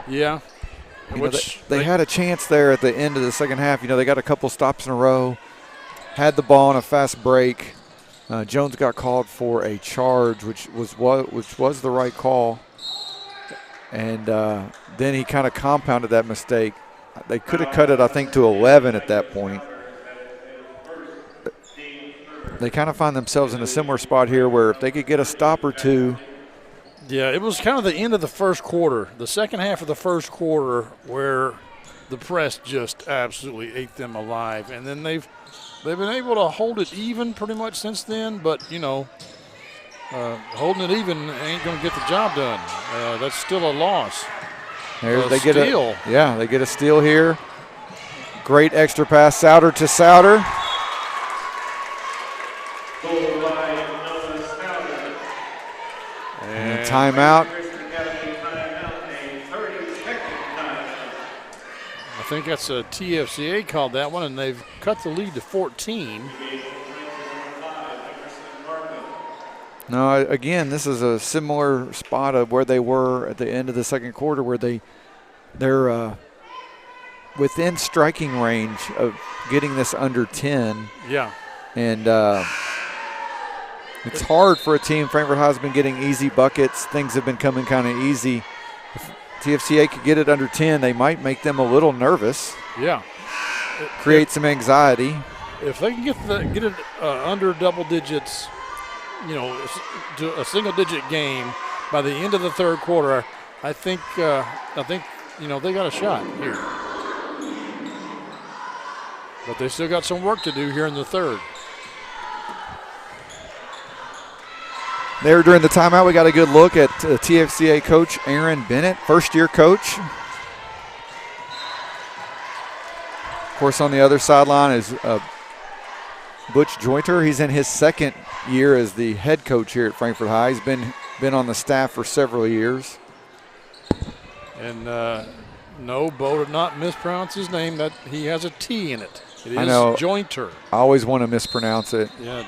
A: Yeah.
B: They had a chance there at the end of the second half. They got a couple stops in a row, had the ball on a fast break. Jones got called for a charge, which was the right call. And then he kind of compounded that mistake. They could have cut it, I think, to 11 at that point. They kind of find themselves in a similar spot here where if they could get a stop or two.
A: Yeah, it was kind of the end of the first quarter, the second half of the first quarter, where the press just absolutely ate them alive. And then they've been able to hold it even pretty much since then, but, holding it even ain't going to get the job done. That's still a loss.
B: They
A: steal.
B: They get a steal here. Great extra pass, Souder to Souder. And timeout.
A: I think that's a TFCA called that one, and they've cut the lead to 14.
B: No, again, this is a similar spot of where they were at the end of the second quarter, where they're within striking range of getting this under 10.
A: Yeah.
B: And it's hard for a team. Frankfort High has been getting easy buckets. Things have been coming kind of easy. If TFCA could get it under 10, they might make them a little nervous.
A: Yeah.
B: Create some anxiety.
A: If they can get it under double digits, to a single-digit game by the end of the third quarter, I think they got a shot here. But they still got some work to do here in the third.
B: There during the timeout, we got a good look at TFCA coach Aaron Bennett, first-year coach. Of course, on the other sideline is Butch Jointer. He's in his second year as the head coach here at Frankfort High. He's been on the staff for several years.
A: And no, Bo did not mispronounce his name. That he has a T in it. It is
B: I know.
A: Jointer.
B: I always want to mispronounce it.
A: Yeah,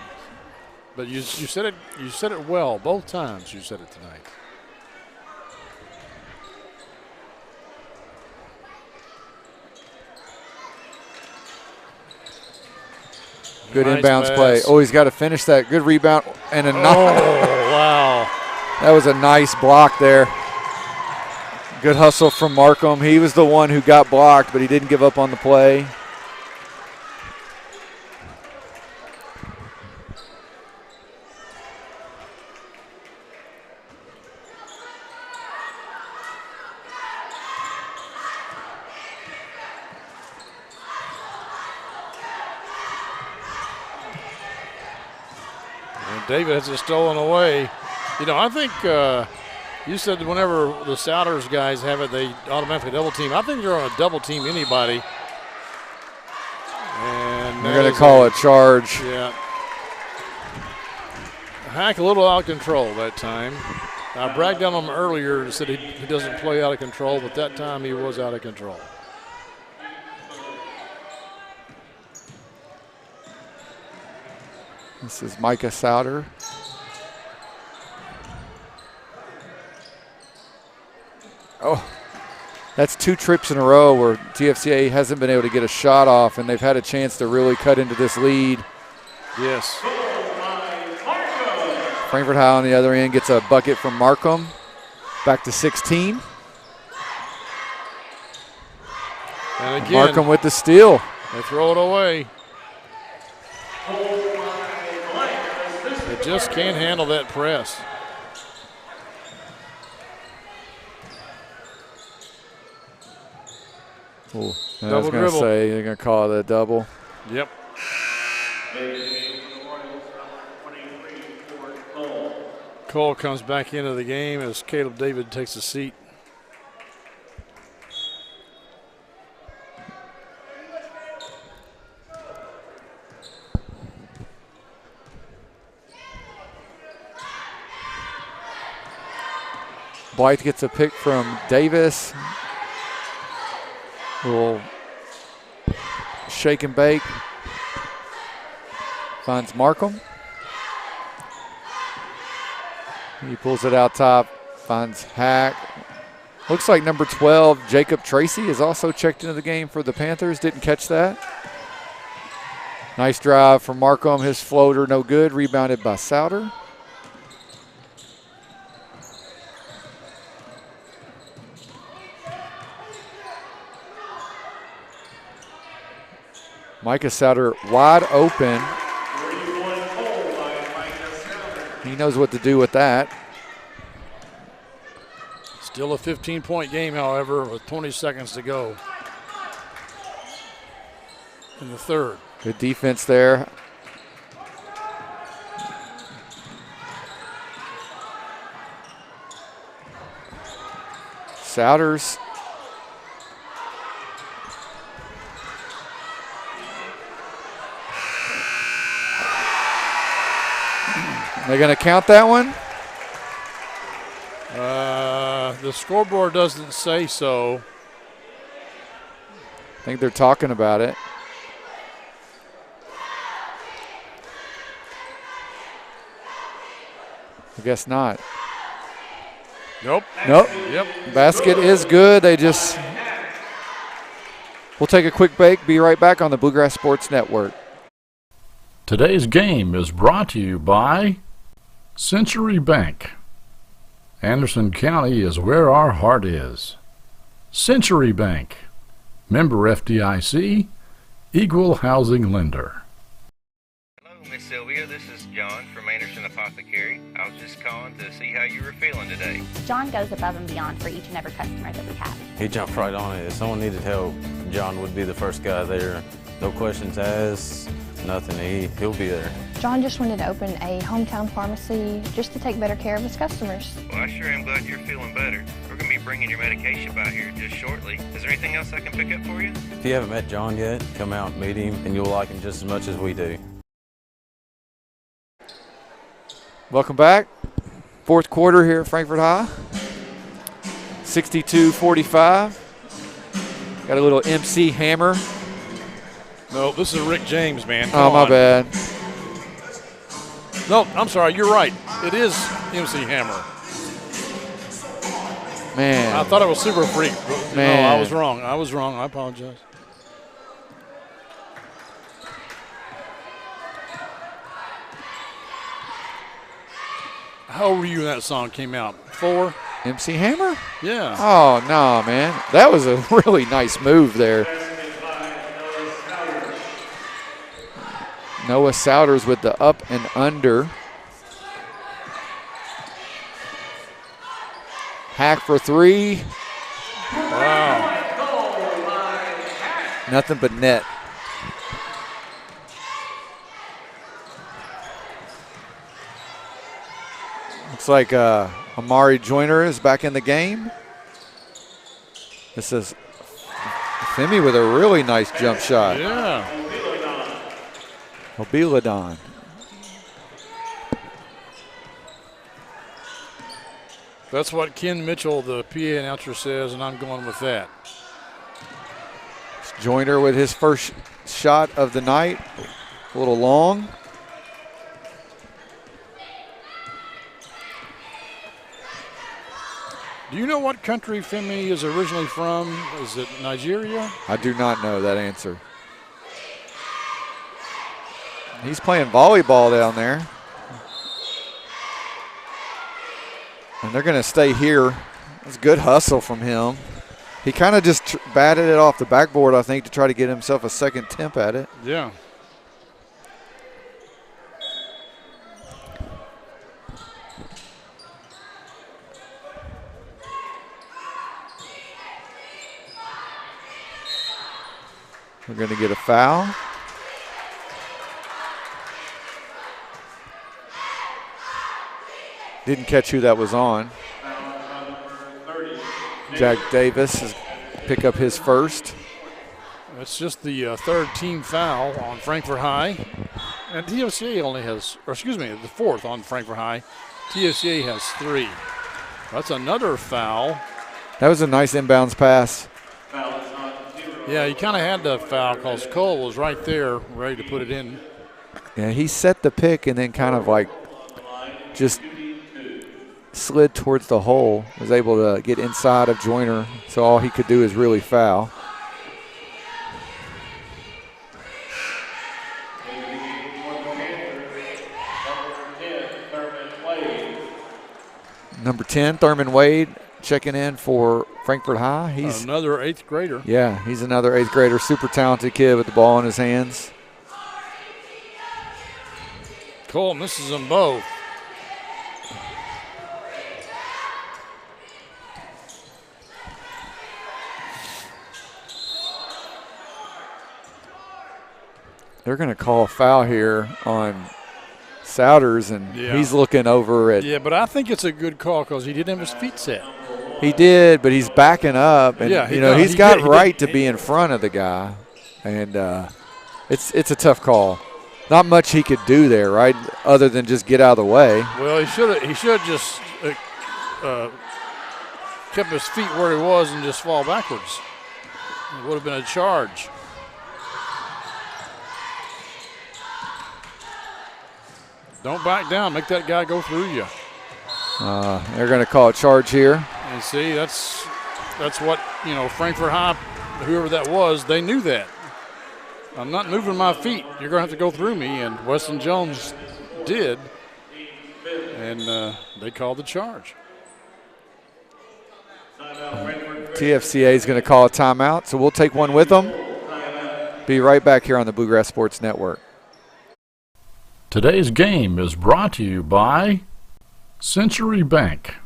A: but you said it. You said it well both times. You said it tonight.
B: Good
A: Nice
B: inbounds
A: pass.
B: play. Oh, he's got to finish that. Good rebound and a
A: wow.
B: That was a nice block there. Good hustle from Markham. He was the one who got blocked, but he didn't give up on the play.
A: David has it stolen away. I think you said whenever the Souders guys have it, they automatically double team. I think they're going to double team anybody. And
B: they're going to call a charge.
A: Yeah. Hack a little out of control that time. I bragged on him earlier and said he doesn't play out of control, but that time he was out of control.
B: This is Micah Souder. Oh, That's 2 trips in a row where TFCA hasn't been able to get a shot off, and they've had a chance to really cut into this lead.
A: Yes.
B: Frankfort High on the other end gets a bucket from Markham. Back to 16.
A: And again,
B: Markham with the steal.
A: They throw it away. They just can't handle that press.
B: Ooh, I was
A: Double
B: going to
A: dribble.
B: say they're going to call it a double.
A: Yep. Cole comes back into the game as Caleb David takes a seat.
B: Blythe gets a pick from Davis. Little shake and bake. Finds Markham. He pulls it out top. Finds Hack. Looks like number 12, Jacob Tracy, is also checked into the game for the Panthers. Didn't catch that. Nice drive from Markham. His floater no good. Rebounded by Souter. Micah Souter wide open. He knows what to do with that.
A: Still a 15-point game, however, with 20 seconds to go in the third.
B: Good defense there. Souders. They're going to count that one?
A: The scoreboard doesn't say so.
B: I think they're talking about it. I guess not.
A: Nope.
B: Nope.
A: Yep.
B: Basket is good. They just. We'll take a quick break. Be right back on the Bluegrass Sports Network.
A: Today's game is brought to you by Century Bank. Anderson County is where our heart is. Century Bank. Member FDIC. Equal housing lender.
E: Hello, Miss Sylvia. This is John from Anderson Apothecary. I was just calling to see how you were feeling today.
F: John goes above and beyond for each and every customer that we have.
G: He jumped right on it. If someone needed help, John would be the first guy there. No questions asked, nothing. He'll be there.
H: John just wanted to open a hometown pharmacy just to take better care of his customers.
E: Well, I sure am glad you're feeling better. We're going to be bringing your medication by here just shortly. Is there anything else I can pick up for you?
G: If you haven't met John yet, come out and meet him, and you'll like him just as much as we do.
B: Welcome back. Fourth quarter here at Frankfort High. 62-45. Got a little MC Hammer.
A: No, this is Rick James, man.
B: Oh, my bad.
A: No, I'm sorry. You're right. It is MC Hammer.
B: Man.
A: I thought it was Super Freak.
B: Man.
A: No, I was wrong. I apologize. How old were you when that song came out? 4?
B: MC Hammer?
A: Yeah.
B: Oh, no, man. That was a really nice move there. Noah Souders with the up and under. Hack for 3.
A: Wow.
B: Nothing but net. Looks like Amari Joyner is back in the game. This is Femi with a really nice jump shot.
A: Yeah.
B: Obiladon.
A: That's what Ken Mitchell, the PA announcer, says, and I'm going with that.
B: It's Joyner with his first shot of the night. A little long.
A: Do you know what country Femi is originally from? Is it Nigeria?
B: I do not know that answer. He's playing volleyball down there. And they're going to stay here. It's good hustle from him. He kind of just batted it off the backboard, I think, to try to get himself a second temp at it.
A: Yeah.
B: We're going to get a foul. Didn't catch who that was on. Jack Davis is pick up his first.
A: It's just the third team foul on Frankfort High. And TFCA only has, or excuse me, the fourth on Frankfort High. TFCA has 3. That's another foul.
B: That was a nice inbounds pass.
A: Yeah, he kind of had to foul because Cole was right there ready to put it in.
B: Yeah, he set the pick and then kind of like just slid towards the hole, was able to get inside of Joyner, so all he could do is really foul. Number 10, Thurman Wade, checking in for Frankfort High. He's
A: another 8th grader.
B: Yeah, he's another 8th grader, super talented kid with the ball in his hands.
A: Cole misses them both.
B: They're going to call a foul here on Souders, and he's looking over at.
A: Yeah, but I think it's a good call because he didn't have his feet set.
B: He did, but he's backing up, and he's got right to be in front of the guy, and it's a tough call. Not much he could do there, right, other than just get out of the way.
A: Well, he should have just kept his feet where he was and just fall backwards. It would have been a charge. Don't back down. Make that guy go through you.
B: They're going to call a charge here.
A: And see, that's what, Frankfort High, whoever that was, they knew that. I'm not moving my feet. You're going to have to go through me. And Weston Jones did. And they called the charge.
B: TFCA is going to call a timeout, so we'll take one with them. Be right back here on the Bluegrass Sports Network.
A: Today's game is brought to you by Century Bank.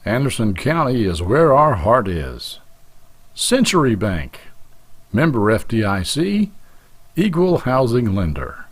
A: Anderson County is where our heart is. Century Bank, member FDIC, equal housing lender.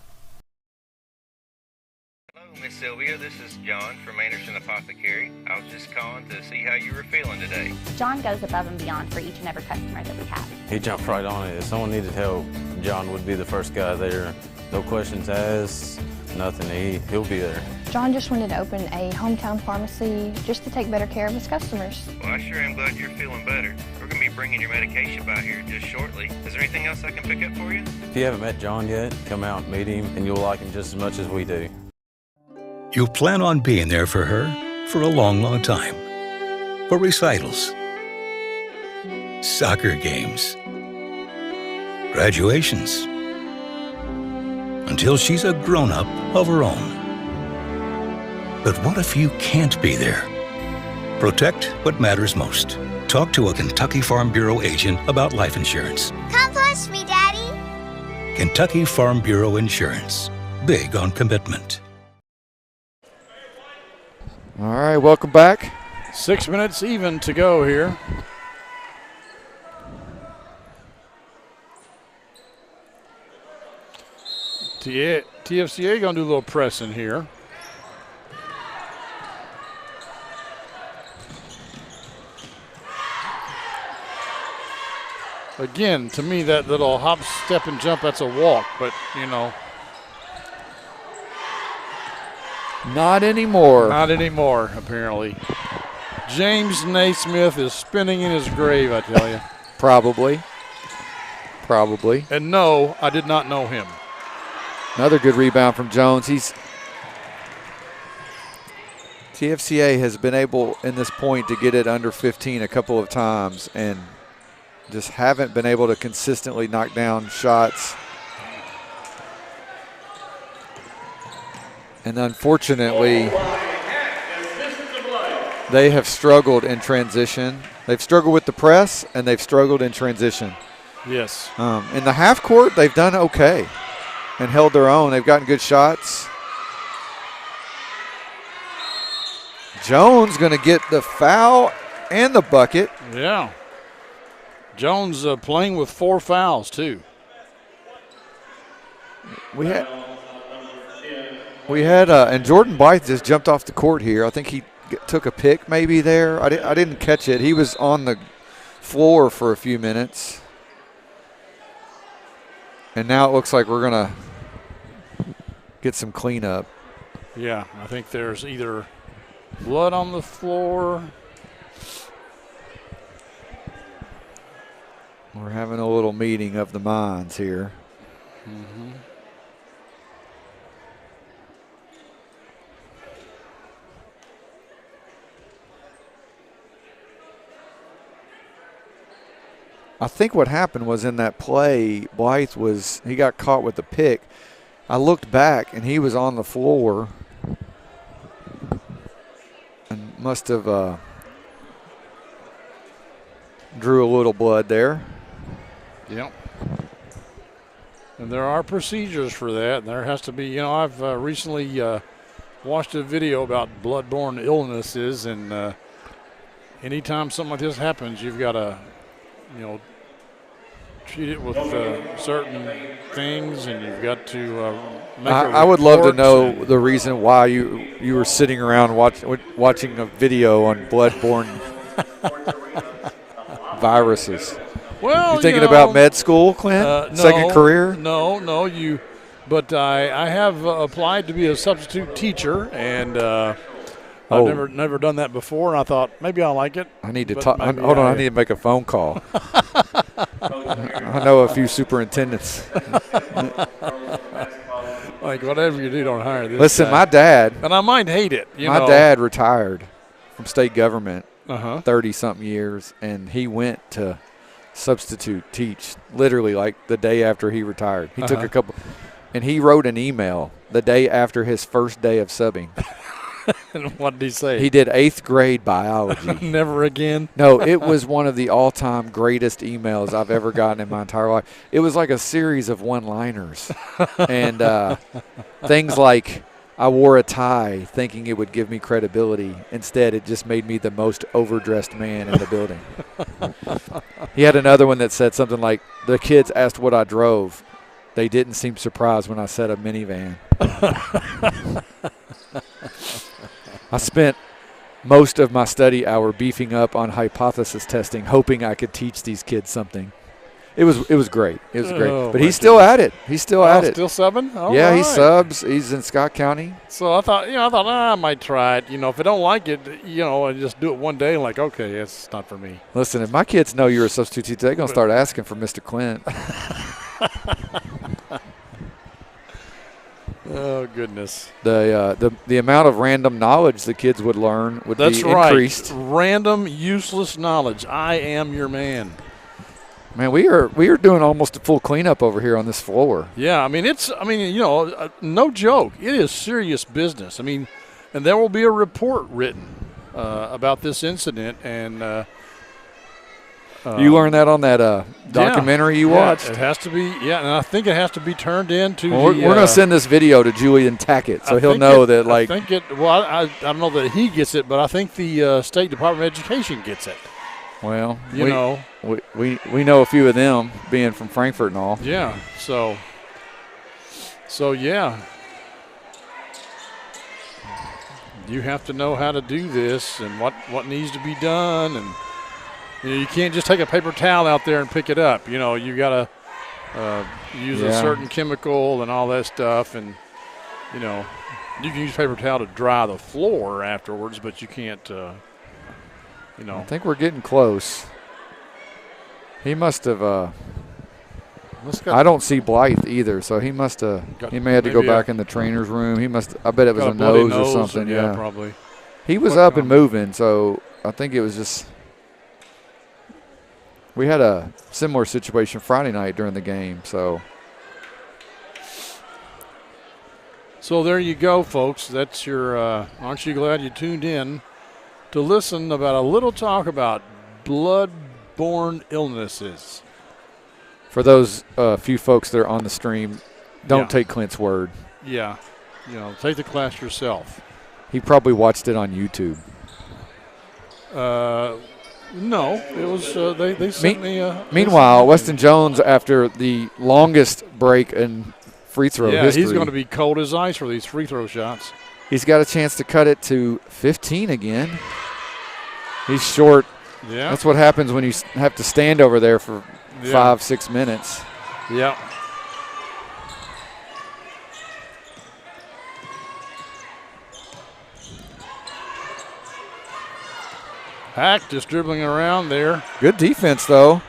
E: Hello, Miss Sylvia. This is John from Anderson Apothecary. I was just calling to see how you were feeling today.
F: John goes above and beyond for each and every customer that we have.
G: He jumped right on it. If someone needed help, John would be the first guy there. No questions asked, nothing. He'll be there.
H: John just wanted to open a hometown pharmacy just to take better care of his customers.
E: Well, I sure am glad you're feeling better. We're going to be bringing your medication by here just shortly. Is there anything else I can pick up for you?
G: If you haven't met John yet, come out and meet him, and you'll like him just as much as we do.
C: You plan on being there for her for a long, long time. For recitals, soccer games, graduations, until she's a grown-up of her own. But what if you can't be there? Protect what matters most. Talk to a Kentucky Farm Bureau agent about life insurance.
D: Come plus me, Daddy.
C: Kentucky Farm Bureau Insurance. Big on commitment.
B: All right, welcome back.
A: 6 minutes even to go here. TFCA going to do a little pressing here. Again, to me, that little hop, step, and jump, that's a walk, but,
B: Not anymore.
A: Not anymore, apparently. James Naismith is spinning in his grave, I tell you.
B: Probably.
A: And no, I did not know him.
B: Another good rebound from Jones. TFCA has been able in this point to get it under 15 a couple of times and just haven't been able to consistently knock down shots. And unfortunately, they have struggled in transition. They've struggled with the press, and they've struggled in transition.
A: Yes.
B: In the half court, they've done okay and held their own. They've gotten good shots. Jones going to get the foul and the bucket.
A: Yeah. Jones playing with 4 fouls, too.
B: We had and Jordan Blythe just jumped off the court here. I think he took a pick maybe there. I didn't catch it. He was on the floor for a few minutes. And now it looks like we're going to get some cleanup.
A: Yeah, I think there's either blood on the floor.
B: We're having a little meeting of the minds here.
A: Mm-hmm.
B: I think what happened was in that play, Blythe he got caught with the pick. I looked back and he was on the floor and must have drew a little blood there.
A: Yep. And there are procedures for that. And there has to be, I've recently watched a video about bloodborne illnesses, and anytime something like this happens, you've got to, treat it with certain things, and you've got to make
B: I would love to know the reason why you were sitting around watching a video on bloodborne viruses.
A: Well,
B: you thinking about med school, Clint?
A: No,
B: second career?
A: No. But I have applied to be a substitute teacher, and I've never done that before. And I thought maybe I'll like it.
B: I need to talk. Hold on, I need to make a phone call. I know a few superintendents.
A: Like whatever you do, don't hire this.
B: Listen,
A: guy.
B: my dad.
A: And I might hate it.
B: My dad retired from state government
A: 30-something
B: years, and he went to substitute teach literally like the day after he retired. He took a couple, and he wrote an email the day after his first day of subbing.
A: And what did he say?
B: He did 8th grade biology.
A: Never again?
B: No, it was one of the all-time greatest emails I've ever gotten in my entire life. It was like a series of one-liners. And things like, I wore a tie thinking it would give me credibility. Instead, it just made me the most overdressed man in the building. He had another one that said something like, the kids asked what I drove. They didn't seem surprised when I said a minivan. I spent most of my study hour beefing up on hypothesis testing, hoping I could teach these kids something. It was great. It was great. But he's still at it. He's still at it.
A: Still subbing? All
B: yeah,
A: right.
B: he subs. He's in Scott County.
A: So I thought I might try it. If I don't like it, and just do it one day, like, okay, it's not for me.
B: Listen, if my kids know you're a substitute teacher, they're going to start asking for Mr. Clint.
A: Oh, goodness.
B: The amount of random knowledge the kids would learn would be increased.
A: That's right. Random, useless knowledge. I am your man.
B: Man, we are doing almost a full cleanup over here on this floor.
A: Yeah, no joke. It is serious business. And there will be a report written about this incident, and
B: you learned that on that documentary you watched?
A: It has to be, and I think it has to be turned into
B: we're going to send this video to Julian Tackett, so he'll know that, like.
A: I don't know that he gets it, but I think the State Department of Education gets it.
B: Well,
A: we
B: know a few of them, being from Frankfort and all.
A: Yeah, so yeah. You have to know how to do this and what needs to be done, and you can't just take a paper towel out there and pick it up. You got to use a certain chemical and all that stuff, and you can use paper towel to dry the floor afterwards, but you can't.
B: I think we're getting close. He must have. I don't see Blythe either, so he must have. He may have to go back in the trainer's room. He must. I bet it was a nose or something. Yeah,
A: probably.
B: He was up and moving, so I think it was just – we had a similar situation Friday night during the game, so.
A: So there you go, folks. That's your aren't you glad you tuned in to listen about a little talk about blood-borne illnesses.
B: For those few folks that are on the stream, don't take Clint's word.
A: Yeah. Take the class yourself.
B: He probably watched it on YouTube.
A: No, it was they sent me.
B: Meanwhile, Weston Jones, after the longest break in free throw history.
A: He's going to be cold as ice for these free throw shots.
B: He's got a chance to cut it to 15 again. He's short.
A: Yeah.
B: That's what happens when you have to stand over there for 5-6 minutes.
A: Yeah. Hack just dribbling around there.
B: Good defense, though.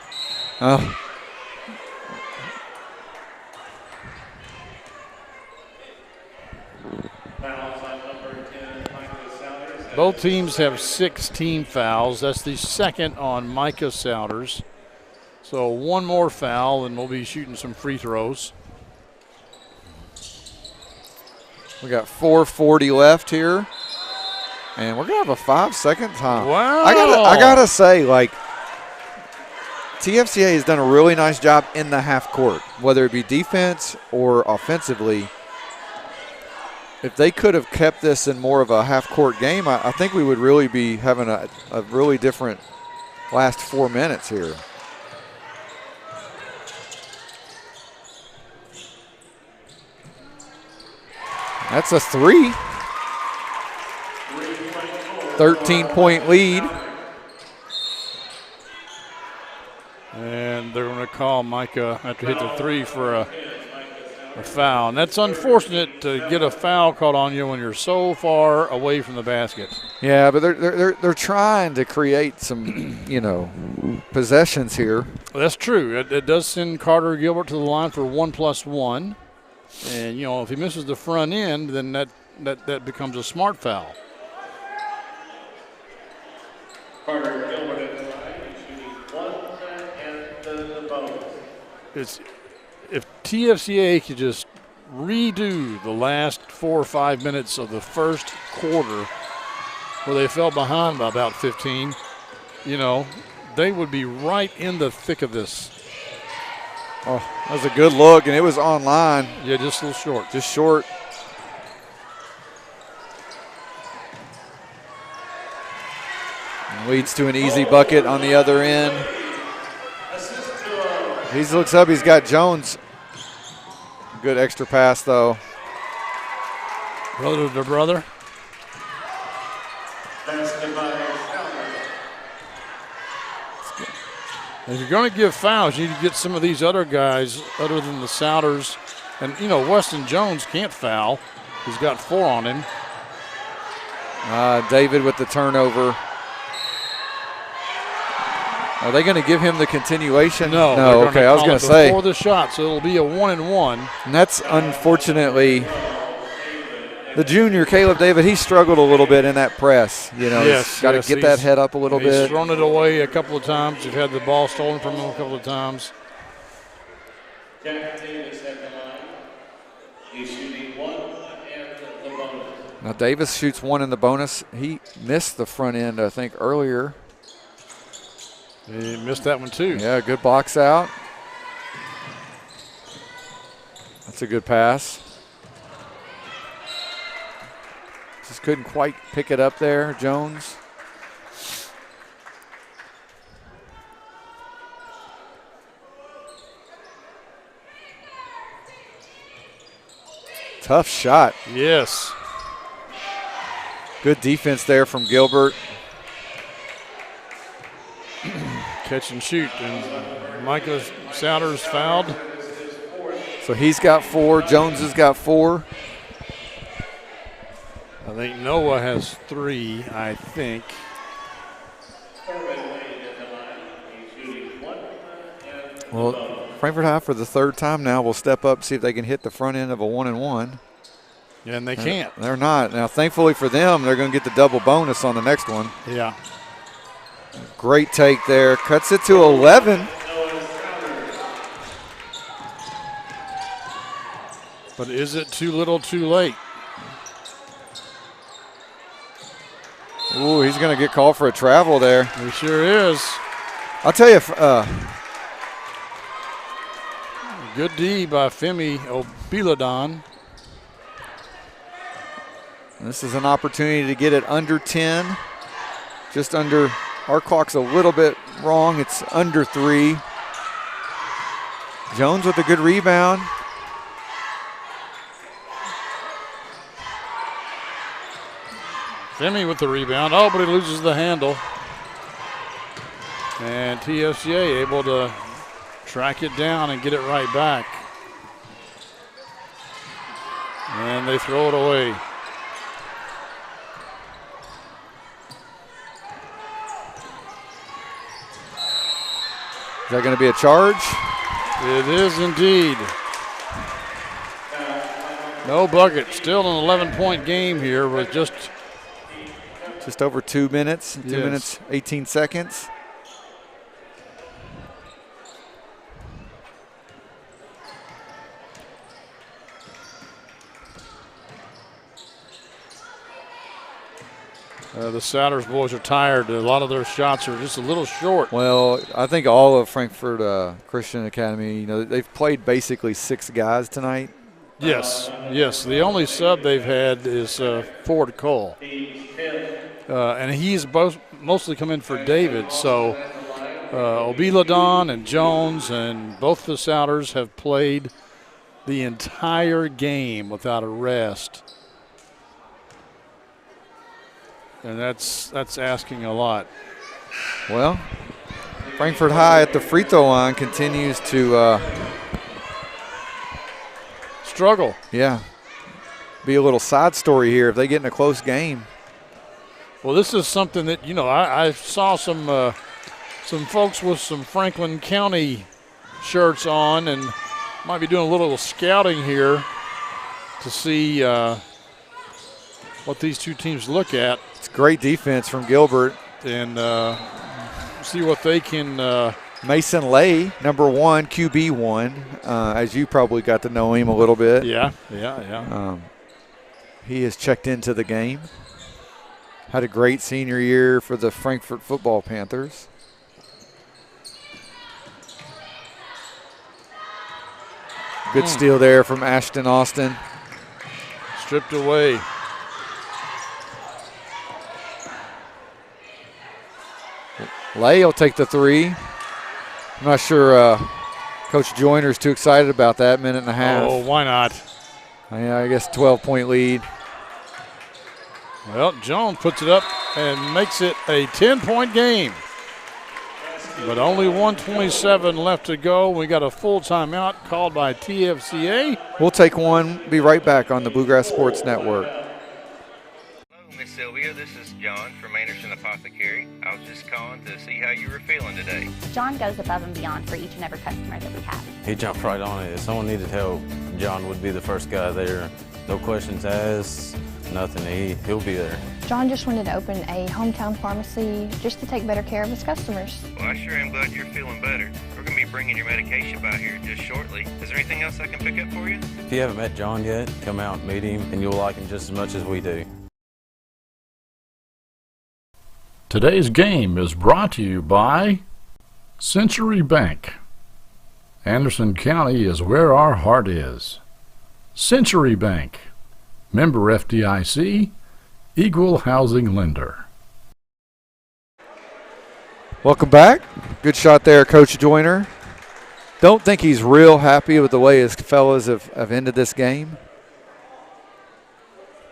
A: Both teams have 16 fouls. That's the second on Micah Souders. So one more foul, and we'll be shooting some free throws.
B: We got 4:40 left here, and we're gonna have a 5-second time.
A: Wow!
B: I gotta say, like, TFCA has done a really nice job in the half court, whether it be defense or offensively. If they could have kept this in more of a half-court game, I think we would really be having a really different last 4 minutes here. That's a 3. 13-point lead.
A: And they're going to call Micah after hit the 3 for a foul. And that's unfortunate to get a foul called on you when you're so far away from the basket.
B: Yeah, but they're trying to create some, possessions here.
A: Well, that's true. It does send Carter Gilbert to the line for 1+1. And, if he misses the front end, then that becomes a smart foul.
I: Carter Gilbert at the line, shooting 1 and the bonus.
A: If TFCA could just redo the last 4 or 5 minutes of the first quarter where they fell behind by about 15, they would be right in the thick of this.
B: Oh, that was a good look, and it was online.
A: Yeah, just a little short.
B: Just short. And leads to an easy bucket on the other end. He looks up. He's got Jones. Good extra pass, though.
A: Brother to brother. If you're going to give fouls, you need to get some of these other guys other than the Souders. And, Weston Jones can't foul. He's got 4 on him.
B: David with the turnover. Are they going to give him the continuation?
A: No.
B: Okay, I was going to say.
A: Before the shot, so it'll be a 1-and-1.
B: And that's unfortunately the junior, Caleb David, he struggled a little bit in that press. He's got to get that head up a little bit.
A: He's thrown it away a couple of times. He's had the ball stolen from him a couple of times.
I: Jack Davis at the line. He's shooting 1 and the bonus.
B: Now Davis shoots 1 in the bonus. He missed the front end, I think, earlier.
A: He missed that one too.
B: Yeah, good box out. That's a good pass. Just couldn't quite pick it up there, Jones. Tough shot.
A: Yes.
B: Good defense there from Gilbert.
A: Catch and shoot. And Micah Souders fouled.
B: So he's got 4. Jones has got 4.
A: I think Noah has 3, I think.
B: Well, Frankfort High for the 3rd time now will step up, see if they can hit the front end of a 1-and-1.
A: And they can't.
B: They're not. Now, thankfully for them, they're going to get the double bonus on the next one.
A: Yeah.
B: Great take there. Cuts it to 11.
A: But is it too little too late?
B: Ooh, he's going to get called for a travel there.
A: He sure is.
B: I'll tell you,
A: good D by Femi Obiladon.
B: this is an opportunity to get it under 10. Just under, our clock's a little bit wrong. It's under 3. Jones with a good rebound.
A: Femi with the rebound. Oh, but he loses the handle. And TFCA able to track it down and get it right back. And they throw it away.
B: Is that going to be a charge?
A: It is indeed. No bucket. Still an 11-point game here with just
B: over 2 minutes. 2
A: Yes.
B: minutes, 18 seconds.
A: the Souders boys are tired. A lot of their shots are just a little short.
B: Well, I think all of Frankfort Christian Academy, they've played basically 6 guys tonight.
A: Yes, yes. The only sub they've had is Ford Cole. And he's mostly come in for David. So Obiladon and Jones and both the Souders have played the entire game without a rest. And that's asking a lot.
B: Well, Frankfort High at the free throw line continues to
A: struggle.
B: Yeah. Be a little side story here if they get in a close game.
A: Well, this is something that, I saw some folks with some Franklin County shirts on and might be doing a little scouting here to see what these two teams look at.
B: It's great defense from Gilbert.
A: And see what they can.
B: Mason Lay, number 1, QB1, as you probably got to know him a little bit.
A: Yeah.
B: He has checked into the game. Had a great senior year for the Frankfort football Panthers. Good steal there from Ashton Austin.
A: Stripped away.
B: Lay will take the 3. I'm not sure Coach Joyner's too excited about that, minute and a half.
A: Oh, why not?
B: Yeah, I guess 12-point lead.
A: Well, Jones puts it up and makes it a 10-point game. But only 1:27 left to go. We got a full timeout called by TFCA.
B: We'll take one. Be right back on the Bluegrass Sports Network.
E: Hello, Miss Sylvia. This is John from Anderson Apothecary. I was just calling to see how you were feeling today.
F: John goes above and beyond for each and every customer that we have.
G: He jumped right on it. If someone needed help, John would be the first guy there. No questions asked, nothing. He'll be there.
H: John just wanted to open a hometown pharmacy just to take better care of his customers.
E: Well, I sure am glad you're feeling better. We're going to be bringing your medication by here just shortly. Is there anything else I can pick up for you?
G: If you haven't met John yet, come out and meet him, and you'll like him just as much as we do.
A: Today's game is brought to you by Century Bank. Anderson County is where our heart is. Century Bank, member FDIC, equal housing lender.
B: Welcome back. Good shot there, Coach Joyner. Don't think he's real happy with the way his fellas have ended this game.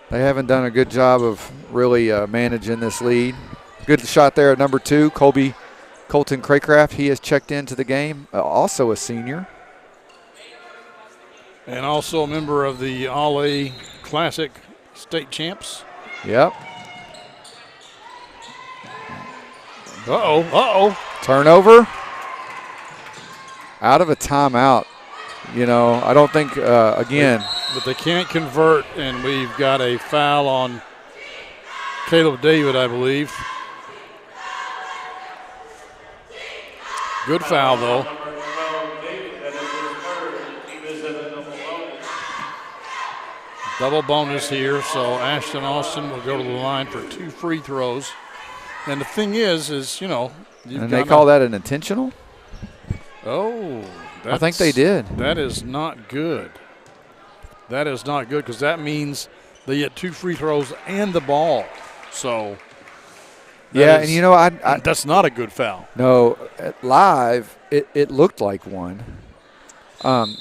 B: They haven't done a good job of really managing this lead. Good shot there at number 2, Colton Craycraft. He has checked into the game, also a senior.
A: And also a member of the All-A Classic state champs.
B: Yep.
A: Uh-oh.
B: Turnover. Out of a timeout. I don't think, again.
A: but they can't convert, and we've got a foul on Caleb David, I believe. Good foul, though. Double bonus here, so Ashton Austin will go to the line for 2 free throws. And the thing is you know,
B: and they call that an intentional?
A: Oh,
B: I think they did.
A: That is not good. That is not good because that means they get 2 free throws and the ball. So,
B: yeah, and you know, I
A: that's not a good foul.
B: No, live it looked like one.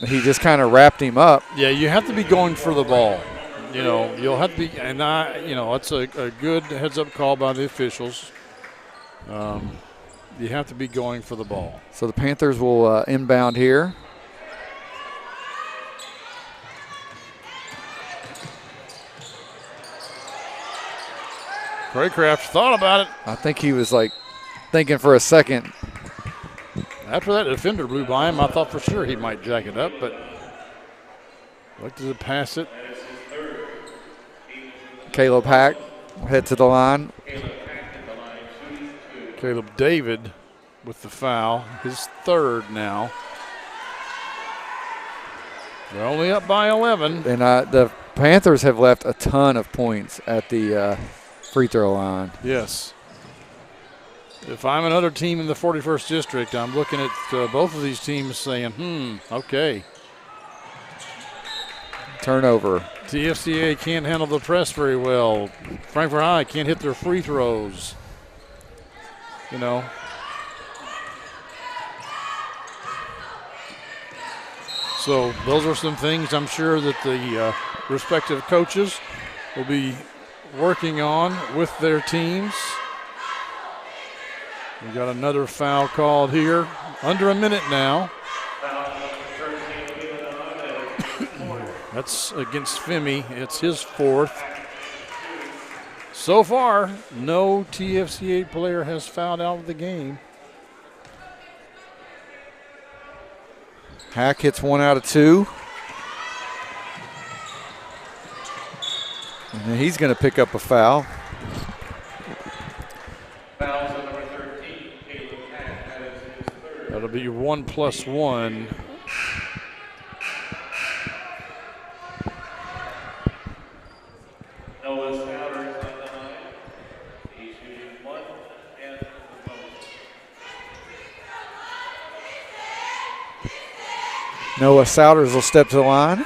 B: He just kind of wrapped him up.
A: Yeah, you have to be going for the ball. You know, you'll have to be, and you know, it's a good heads-up call by the officials. You have to be going for the ball.
B: So the Panthers will inbound here.
A: Craycraft thought about it.
B: I think he was like thinking for a second.
A: After that defender blew by him, I thought for sure he might jack it up, but looked to pass it.
B: Caleb Hack will head to the line.
A: Caleb David with the foul, his 3rd now. They're only up by 11.
B: And the Panthers have left a ton of points at the free throw line.
A: Yes. If I'm another team in the 41st district, I'm looking at both of these teams saying, okay.
B: Turnover.
A: TFCA can't handle the press very well. Frankfort High can't hit their free throws. You know. So those are some things I'm sure that the respective coaches will be working on with their teams. We got another foul called here. Under a minute now. That's against Femi. It's his 4th. So far, no TFCA player has fouled out of the game.
B: Hack hits 1 out of 2. And he's going to pick up a foul.
A: That'll be 1 plus 1.
B: Noah Souders will step to the line.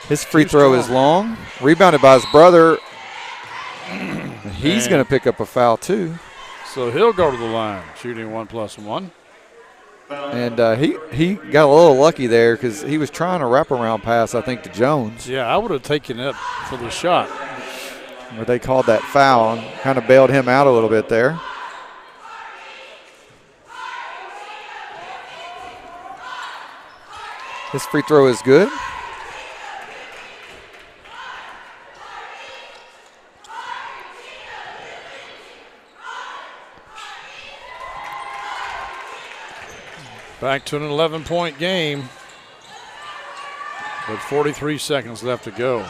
B: His free throw is long. Rebounded by his brother. He's going to pick up a foul too.
A: So he'll go to the line, shooting 1 plus 1.
B: And he got a little lucky there because he was trying a wraparound pass, I think, to Jones.
A: Yeah, I would have taken it for the shot.
B: Where they called that foul and kind of bailed him out a little bit there. His free throw is good.
A: Back to an 11-point game, but 43 seconds left to go.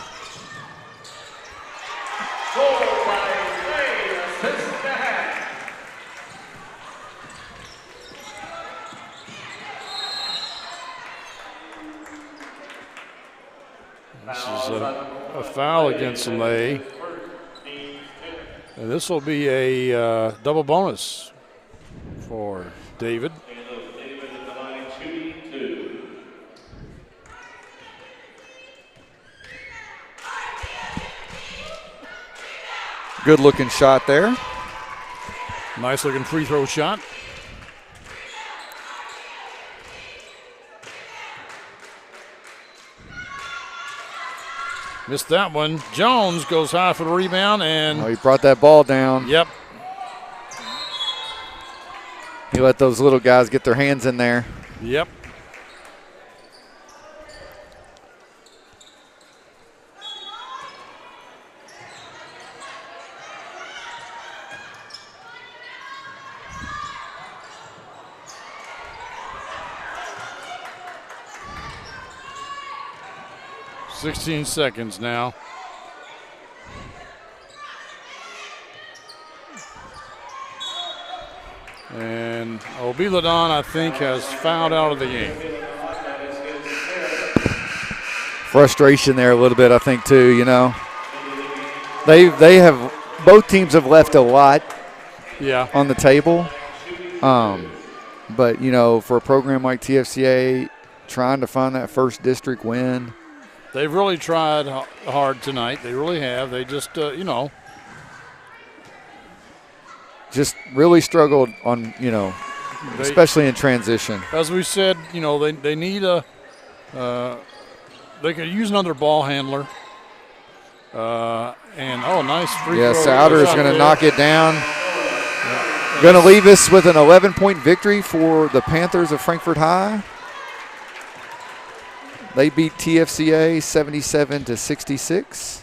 A: This is a foul against Lay. And this will be a double bonus for David.
B: Good looking shot there.
A: Nice looking free throw shot. Missed that one. Jones goes high for the rebound and
B: he brought that ball down.
A: Yep.
B: He let those little guys get their hands in there.
A: Yep. 16 seconds now. And Obiladon, I think, has fouled out of the game.
B: Frustration there a little bit, I think, too, you know. They have, both teams have left a lot on the table. But, you know, for a program like TFCA, trying to find that first district win.
A: They've really tried hard tonight. They really have. They just, you know.
B: Just really struggled on, you know, especially in transition.
A: As we said, you know, they need a they could use another ball handler. And, nice free throw.
B: Yeah, Souter is going to knock it down. Going to leave us with an 11-point victory for the Panthers of Frankfort High. They beat TFCA 77-66.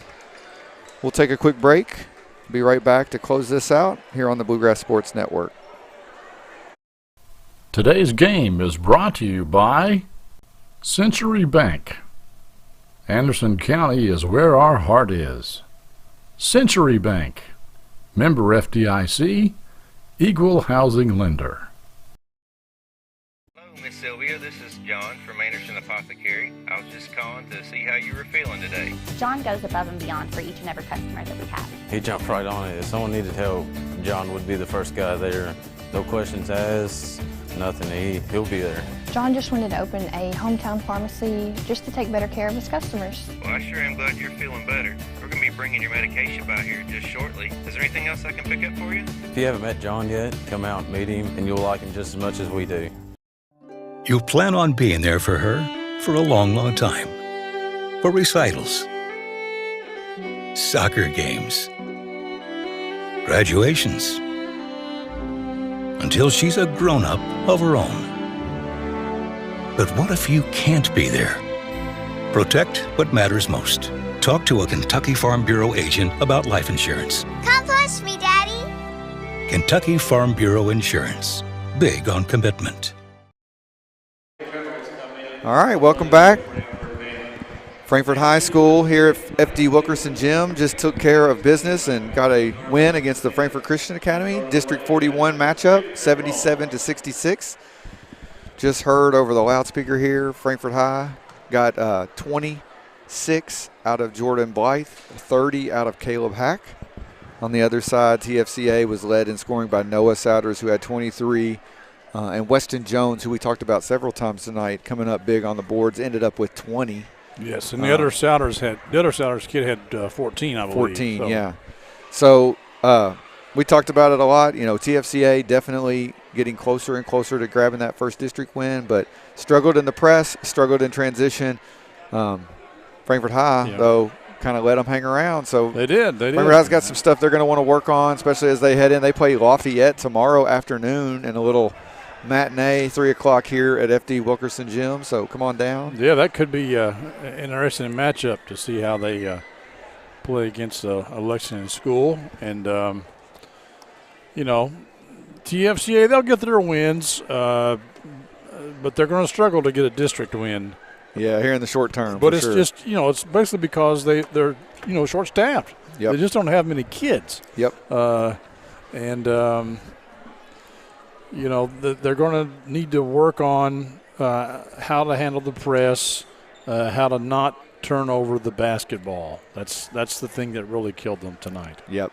B: We'll take a quick break. Be right back to close this out here on the Bluegrass Sports Network.
A: Today's game is brought to you by Century Bank. Anderson County is where our heart is. Century Bank, member FDIC, equal housing lender.
E: Hello, Miss Sylvia. This is John from Anderson Apothecary. I was just calling to see how you were feeling today.
F: John goes above and beyond for each and every customer that we have.
G: He jumped right on it. If someone needed help, John would be the first guy there. No questions asked, nothing. He'll be there.
H: John just wanted to open a hometown pharmacy just to take better care of his customers.
E: Well, I sure am glad you're feeling better. We're going to be bringing your medication by here just shortly. Is there anything else I can pick up for you?
G: If you haven't met John yet, come out and meet him, and you'll like him just as much as we do.
C: You plan on being there for her for a long, long time. For recitals, soccer games, graduations, until she's a grown-up of her own. But what if you can't be there? Protect what matters most. Talk to a Kentucky Farm Bureau agent about life insurance.
D: Come push me, Daddy.
C: Kentucky Farm Bureau Insurance. Big on commitment.
B: All right, welcome back. Frankfort High School here at FD Wilkerson Gym just took care of business and got a win against the Frankfort Christian Academy. District 41 matchup, 77-66. Just heard over the loudspeaker here, Frankfort High got 26 out of Jordan Blythe, 30 out of Caleb Hack. On the other side, TFCA was led in scoring by Noah Souders, who had 23. And Weston Jones, who we talked about several times tonight, coming up big on the boards, ended up with 20.
A: Yes, and the other Souders kid had 14, I believe.
B: 14, so. Yeah. So we talked about it a lot. You know, TFCA definitely getting closer and closer to grabbing that first district win, but struggled in the press, struggled in transition. Frankfort High, though, kind of let them hang around. So
A: they did.
B: Frankfort High's got some stuff they're going to want to work on, especially as they head in. They play Lafayette tomorrow afternoon in a little matinee, 3 o'clock here at FD Wilkerson Gym, so come on down.
A: Yeah, that could be an interesting matchup to see how they play against Lexington School. And, you know, TFCA, they'll get their wins, but they're going to struggle to get a district win.
B: Yeah, here in the short term.
A: But it's just, you know, it's basically because they're, you know, short-staffed.
B: Yep.
A: They just don't have many kids.
B: Yep.
A: You know, they're going to need to work on how to handle the press, how to not turn over the basketball. That's the thing that really killed them tonight.
B: Yep.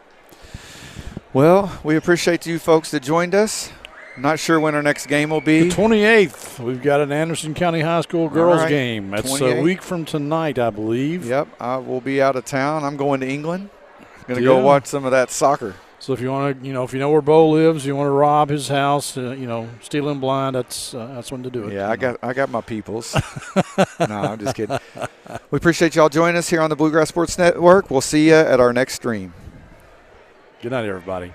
B: Well, we appreciate you folks that joined us. Not sure when our next game will be.
A: The 28th. We've got an Anderson County High School girls game. That's
B: 28th.
A: A week from tonight, I believe.
B: Yep. I will be out of town. I'm going to England. Going to go watch some of that soccer.
A: So if you want to, you know, if you know where Bo lives, you want to rob his house, you know, steal him blind, that's when to do it.
B: Yeah, I got my peoples. No, I'm just kidding. We appreciate y'all joining us here on the Bluegrass Sports Network. We'll see you at our next stream.
A: Good night, everybody.